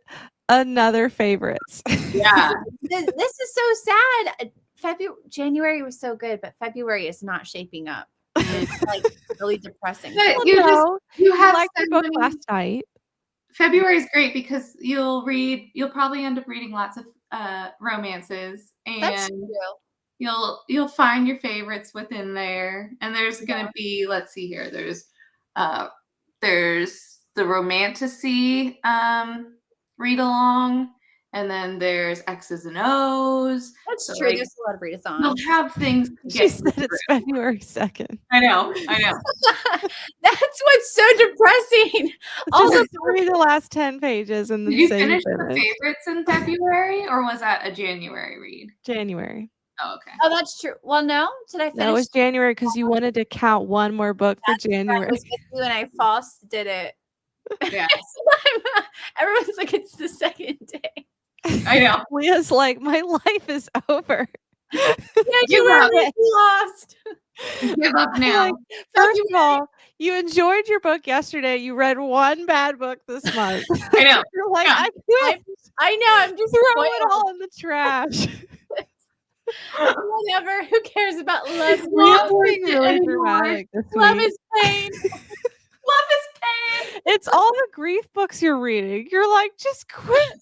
another favorites. Yeah. This is so sad. January was so good, but February is not shaping up. It's like really depressing. But Well, you no, you have liked the so book many- last night. February is great because you'll probably end up reading lots of romances, That's and true. you'll find your favorites within there. And there's gonna be, let's see here, there's the romantasy read along, and then there's X's and O's. That's So, true. like, There's a lot of readathons. you'll have things to She get said it's February 2nd. I know. That's what's so depressing. All Just the read the last 10 pages and then Did you say finish you the finished. favorites in February, or was that a January read? January. Oh, okay. Oh, that's true. Well, no. Did I finish? No, it was January because you wanted to count one more book for I January. was with you and I false did it. Yeah. Everyone's like, it's the second day. I know. Leah's like, my life is over. Yeah, Give you up. were lost. Give up now. Like, first of all, you enjoyed your book yesterday. You read one bad book this month. I know. You're like, Yeah. I quit. I know. I'm just Throw it spoiled. all in the trash. Whatever. Who cares about love? Leah's worth being it really anymore. dramatic this Love week. is pain. Love is pain. It's all the grief books you're reading. You're like, just quit.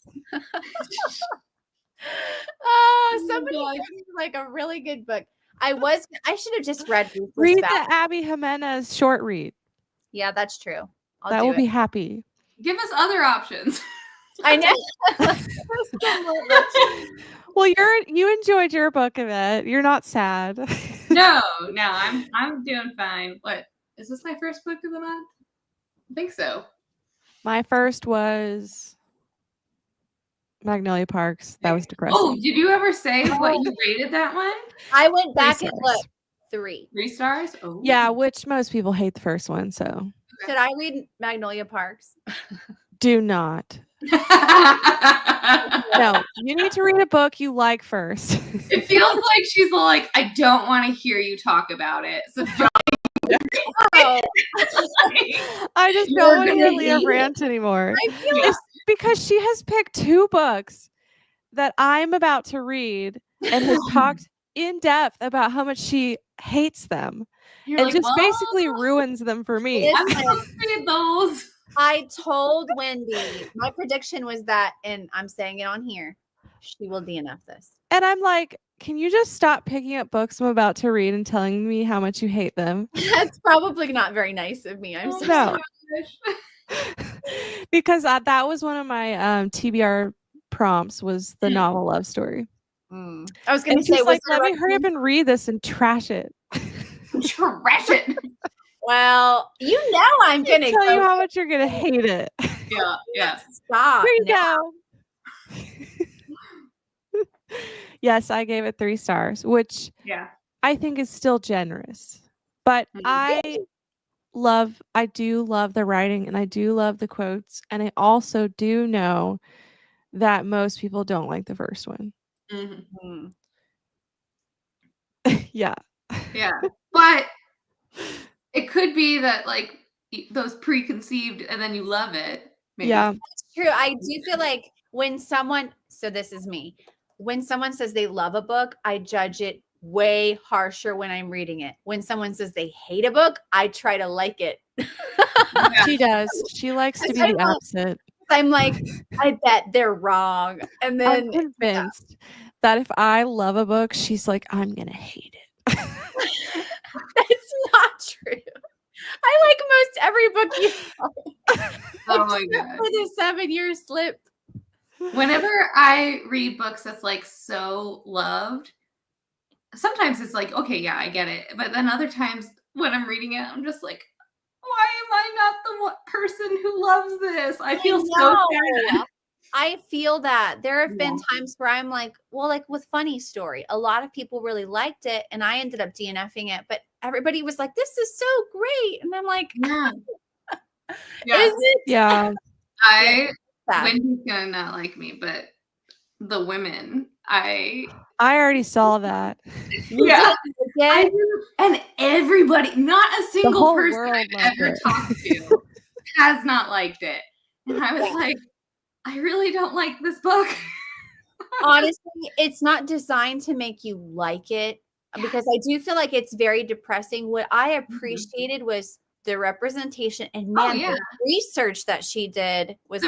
Oh, somebody God. gave me like a really good book. I should have just read Ruthless Read Bastard. the Abby Jimenez short read. Yeah, that's true. I'll That do will it. be happy. Give us other options. I know. Well, you enjoyed your book of it. You're not sad. No, I'm doing fine. What is this? My first book of the month? I think so. My first was Magnolia Parks. That was depressing. Oh, did you ever say what you rated that one? I went back and stars. looked. 3. 3 stars. Oh, Yeah, which most people hate the first one, so Should I read Magnolia Parks? do not. No, you need to read a book you like first. It feels like she's like, I don't want to hear you talk about it. So don't. Oh, I just You're don't want to hear gonna Leah hate rant anymore. I feel It's because she has picked 2 books that I'm about to read and has talked in depth about how much she hates them You're and like, just well, basically ruins them for me. I'm supposed to read those. I told Wendy my prediction was that, and I'm saying it on here, she will DNF this. And I'm like, can you just stop picking up books I'm about to read and telling me how much you hate them? That's probably not very nice of me. I'm so No. sorry. Because that was one of my TBR prompts was the novel love story. I was going And to say, she's was like, there let a me hurry up and read this and trash it. Trash it. Well, you know I'm going to Tell you go. how much you're gonna hate it. Yeah. Stop. Here you now. go. Yes, I gave it 3 stars, which Yeah. I think is still generous. But Mhm. I do love the writing and I do love the quotes. And I also do know that most people don't like the first one. Mm-hmm. Yeah. Yeah. But it could be that like those preconceived and then you love it. Maybe. Yeah. It's true. I do feel like when someone, so this is me, when someone says they love a book, I judge it way harsher when I'm reading it. When someone says they hate a book, I try to like it. She does. She likes to be I the love- opposite. I'm like, I bet they're wrong. And then I'm convinced that if I love a book, she's like, I'm gonna hate it. that's not true. I like most every book you Oh my god. for the 7-year slip. Whenever I read books that's like so loved, sometimes it's like, okay, yeah, I get it. But then other times when I'm reading it, I'm just like, why am I not the person who loves this? I feel so sad. I feel that there have been Yeah. times where I'm like, well, like with Funny Story, a lot of people really liked it and I ended up DNFing it, but everybody was like, this is so great. And I'm like, Yeah. is it? Yeah. I Sad. Wendy's gonna not like me, but the women. I already saw that. Yeah. Yeah. And everybody, not a single whole person world I've loved ever it. talked to has not liked it. And I was like, I really don't like this book. Honestly, it's not designed to make you like it because I do feel like it's very depressing. What I appreciated was the representation and man, the research that she did was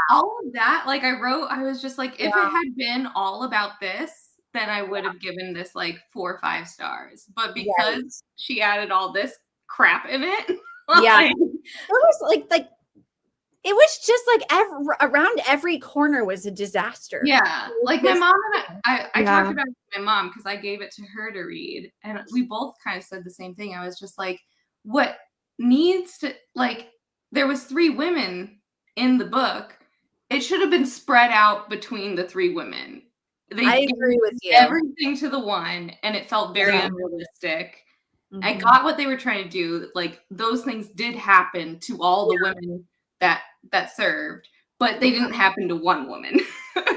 all of that. Like I was just like, if it had been all about this, then I would have given this like 4 or 5 stars. But because she added all this crap in it, it was like it was just like around every corner was a disaster. Yeah, like my mom and I talked about it with my mom because I gave it to her to read, and we both kind of said the same thing. I was just like, what needs to, like, there was 3 women in the book. It should have been spread out between the 3 women. I agree with you. Everything to the one, and it felt very unrealistic. I got what they were trying to do. Like, those things did happen to all the women that served, but they didn't happen to one woman.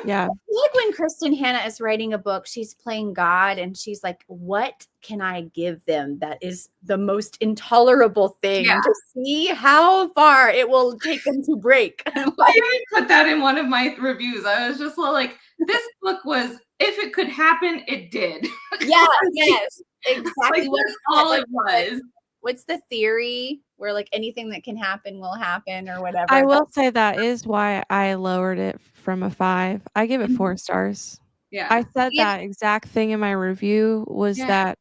Yeah. Like when Kristen Hanna is writing a book, she's playing God and she's like, what can I give them that is the most intolerable thing to see how far it will take them to break? I even put that in one of my reviews. I was just like, this book was, if it could happen, it did. Yeah, yes, exactly. Like, that's all it was. What's the theory where like anything that can happen will happen or whatever? I will say that is why I lowered it from a 5. I give it 4 stars. Yeah. I said that exact thing in my review was that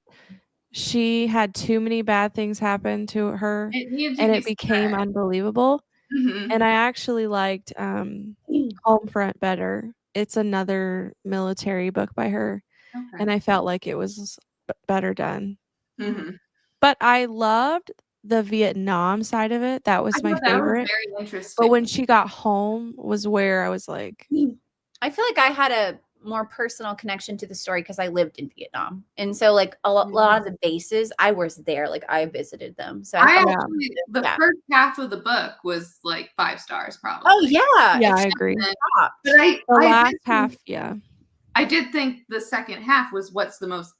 she had too many bad things happen to her and it became unbelievable. And I actually liked Homefront better. It's another military book by her. And I felt like it was better done. But I loved the Vietnam side of it. That was my favorite. That was very interesting. But when she got home was where I was like, I feel like I had a more personal connection to the story because I lived in Vietnam. And so like a lot of the bases, I was there. Like I visited them. So the first half of the book was like 5 stars probably. Oh yeah. Yeah, I agree. But the last half, I did think the second half was what's the most,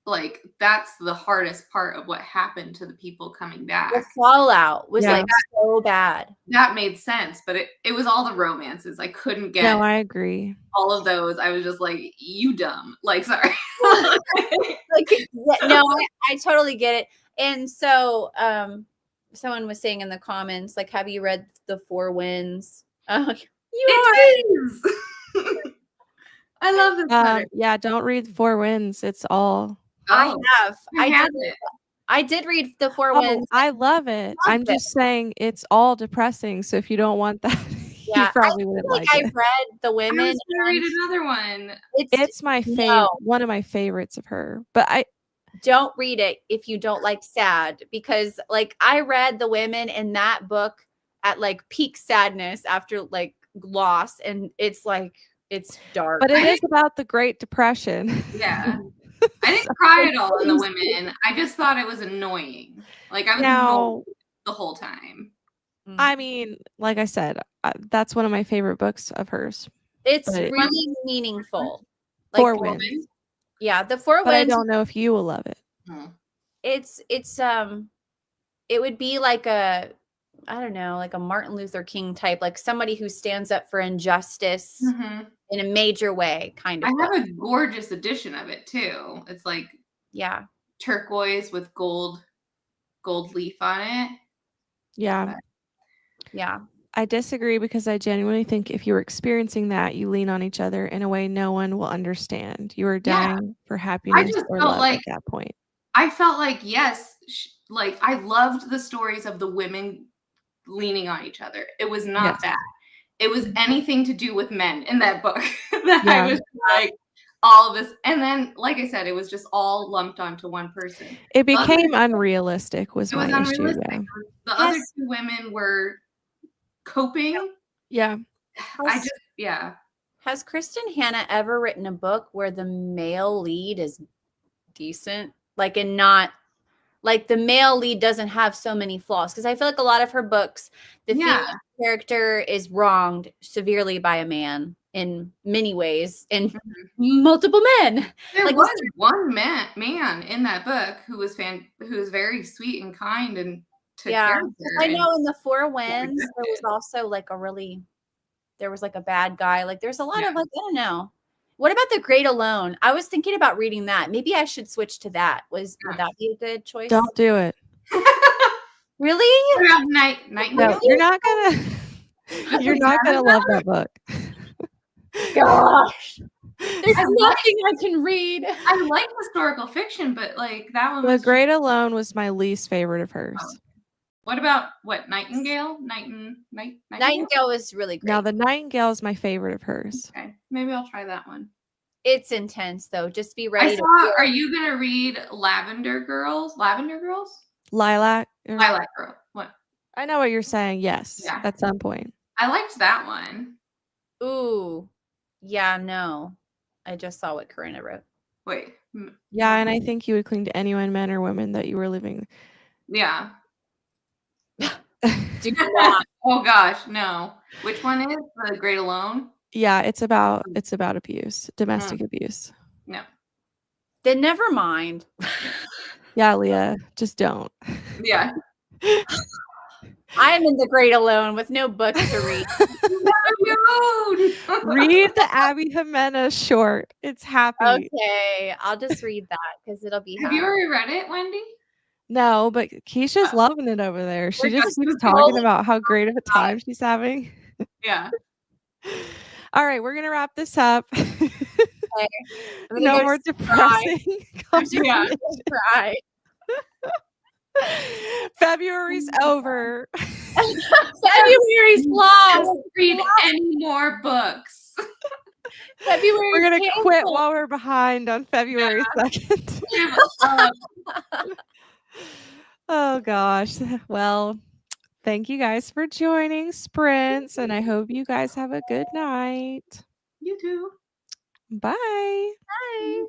like, that's the hardest part of what happened to the people coming back. The fallout was like so bad. That made sense, but it was all the romances. I couldn't get No, I agree. all of those. I was just like, you dumb. Like, sorry. I totally get it. And so someone was saying in the comments, like, have you read The 4 Winds? It is. I love this letter. Yeah, don't read 4 Winds. It's all. I have. I did read The 4 Winds. I love it. I'm just saying it's all depressing. So if you don't want that, you probably wouldn't like it. I read The Women. I was gonna read another one. It's my favorite, one of my favorites of her. But I don't read it if you don't like sad, because like I read The Women in that book at like peak sadness after like loss, and it's like it's dark. But it is about the Great Depression. Yeah. I didn't cry at all in The Women. I just thought it was annoying. Like I was annoyed the whole time. I mean, like I said, that's one of my favorite books of hers. It's really meaningful. Like 4 Winds. Yeah, The 4 Winds. But I don't know if you will love it. It's it would be like a, I don't know, like a Martin Luther King type, like somebody who stands up for injustice in a major way, kind of. I have a gorgeous edition of it too. It's like turquoise with gold leaf on it. Yeah. Yeah. I disagree because I genuinely think if you're experiencing that, you lean on each other in a way no one will understand. You are dying for happiness or love at that point. I felt like, yes, like I loved the stories of the women leaning on each other. It was not that. It was anything to do with men in that book that I was like, all of this. And then, like I said, it was just all lumped onto one person. It became unrealistic was my issue. Yeah. The other 2 women were coping. Yeah. Has Kristen Hanna ever written a book where the male lead is decent? Like, and not like the male lead doesn't have so many flaws? Because I feel like a lot of her books, the female character is wronged severely by a man, in many ways and Mhm. multiple men. There Like, was one man in that book who was very sweet and kind and to yeah, character. I and- know in the Four Winds there was also like there was like a bad guy. Like there's a lot Yeah. of like, I don't know. What about The Great Alone? I was thinking about reading that. Maybe I should switch to that. Would that be a good choice? Don't do it. Really? What about Nightingale? No, you're not gonna. You're not gonna love that book. Gosh. There's nothing I can read. I like historical fiction, but like that one The was Great Alone was my least favorite of hers. What about Nightingale? Nightingale? Nightingale was really great. Now, The Nightingale is my favorite of hers. Okay, maybe I'll try that one. It's intense though. Just be I ready. saw. Are you gonna read Lavender Girls? Lavender Girls? Lilac. Lilac Girl. What? I know what you're saying. Yes, Yeah. at some point. I liked that one. Ooh. Yeah, no. I just saw what Corinna wrote. Wait. Yeah, and I think you would cling to anyone, men or women, that you were living. Yeah. Do not. Oh gosh, no. Which one is The Great Alone? Yeah, it's about abuse, domestic abuse. No. Then never mind. Yeah, Leah, just don't. Yeah. I am in The Great Alone with no books to read. Read the Abby Jimenez short. It's happy. Okay, I'll just read that because it'll be. Have you already read it, Wendy? No, but Keisha's loving it over there. She We're just just keeps talking about how great of a time she's having. Yeah. All right, we're gonna wrap this up. Okay. No more depressing Yeah. conversation. Cry. February's over. February's long. Don't read any more books. February. We're gonna quit while we're behind on February 2nd. Oh gosh. Well, thank you guys for joining Sprints, and I hope you guys have a good night. You too. Bye. Bye.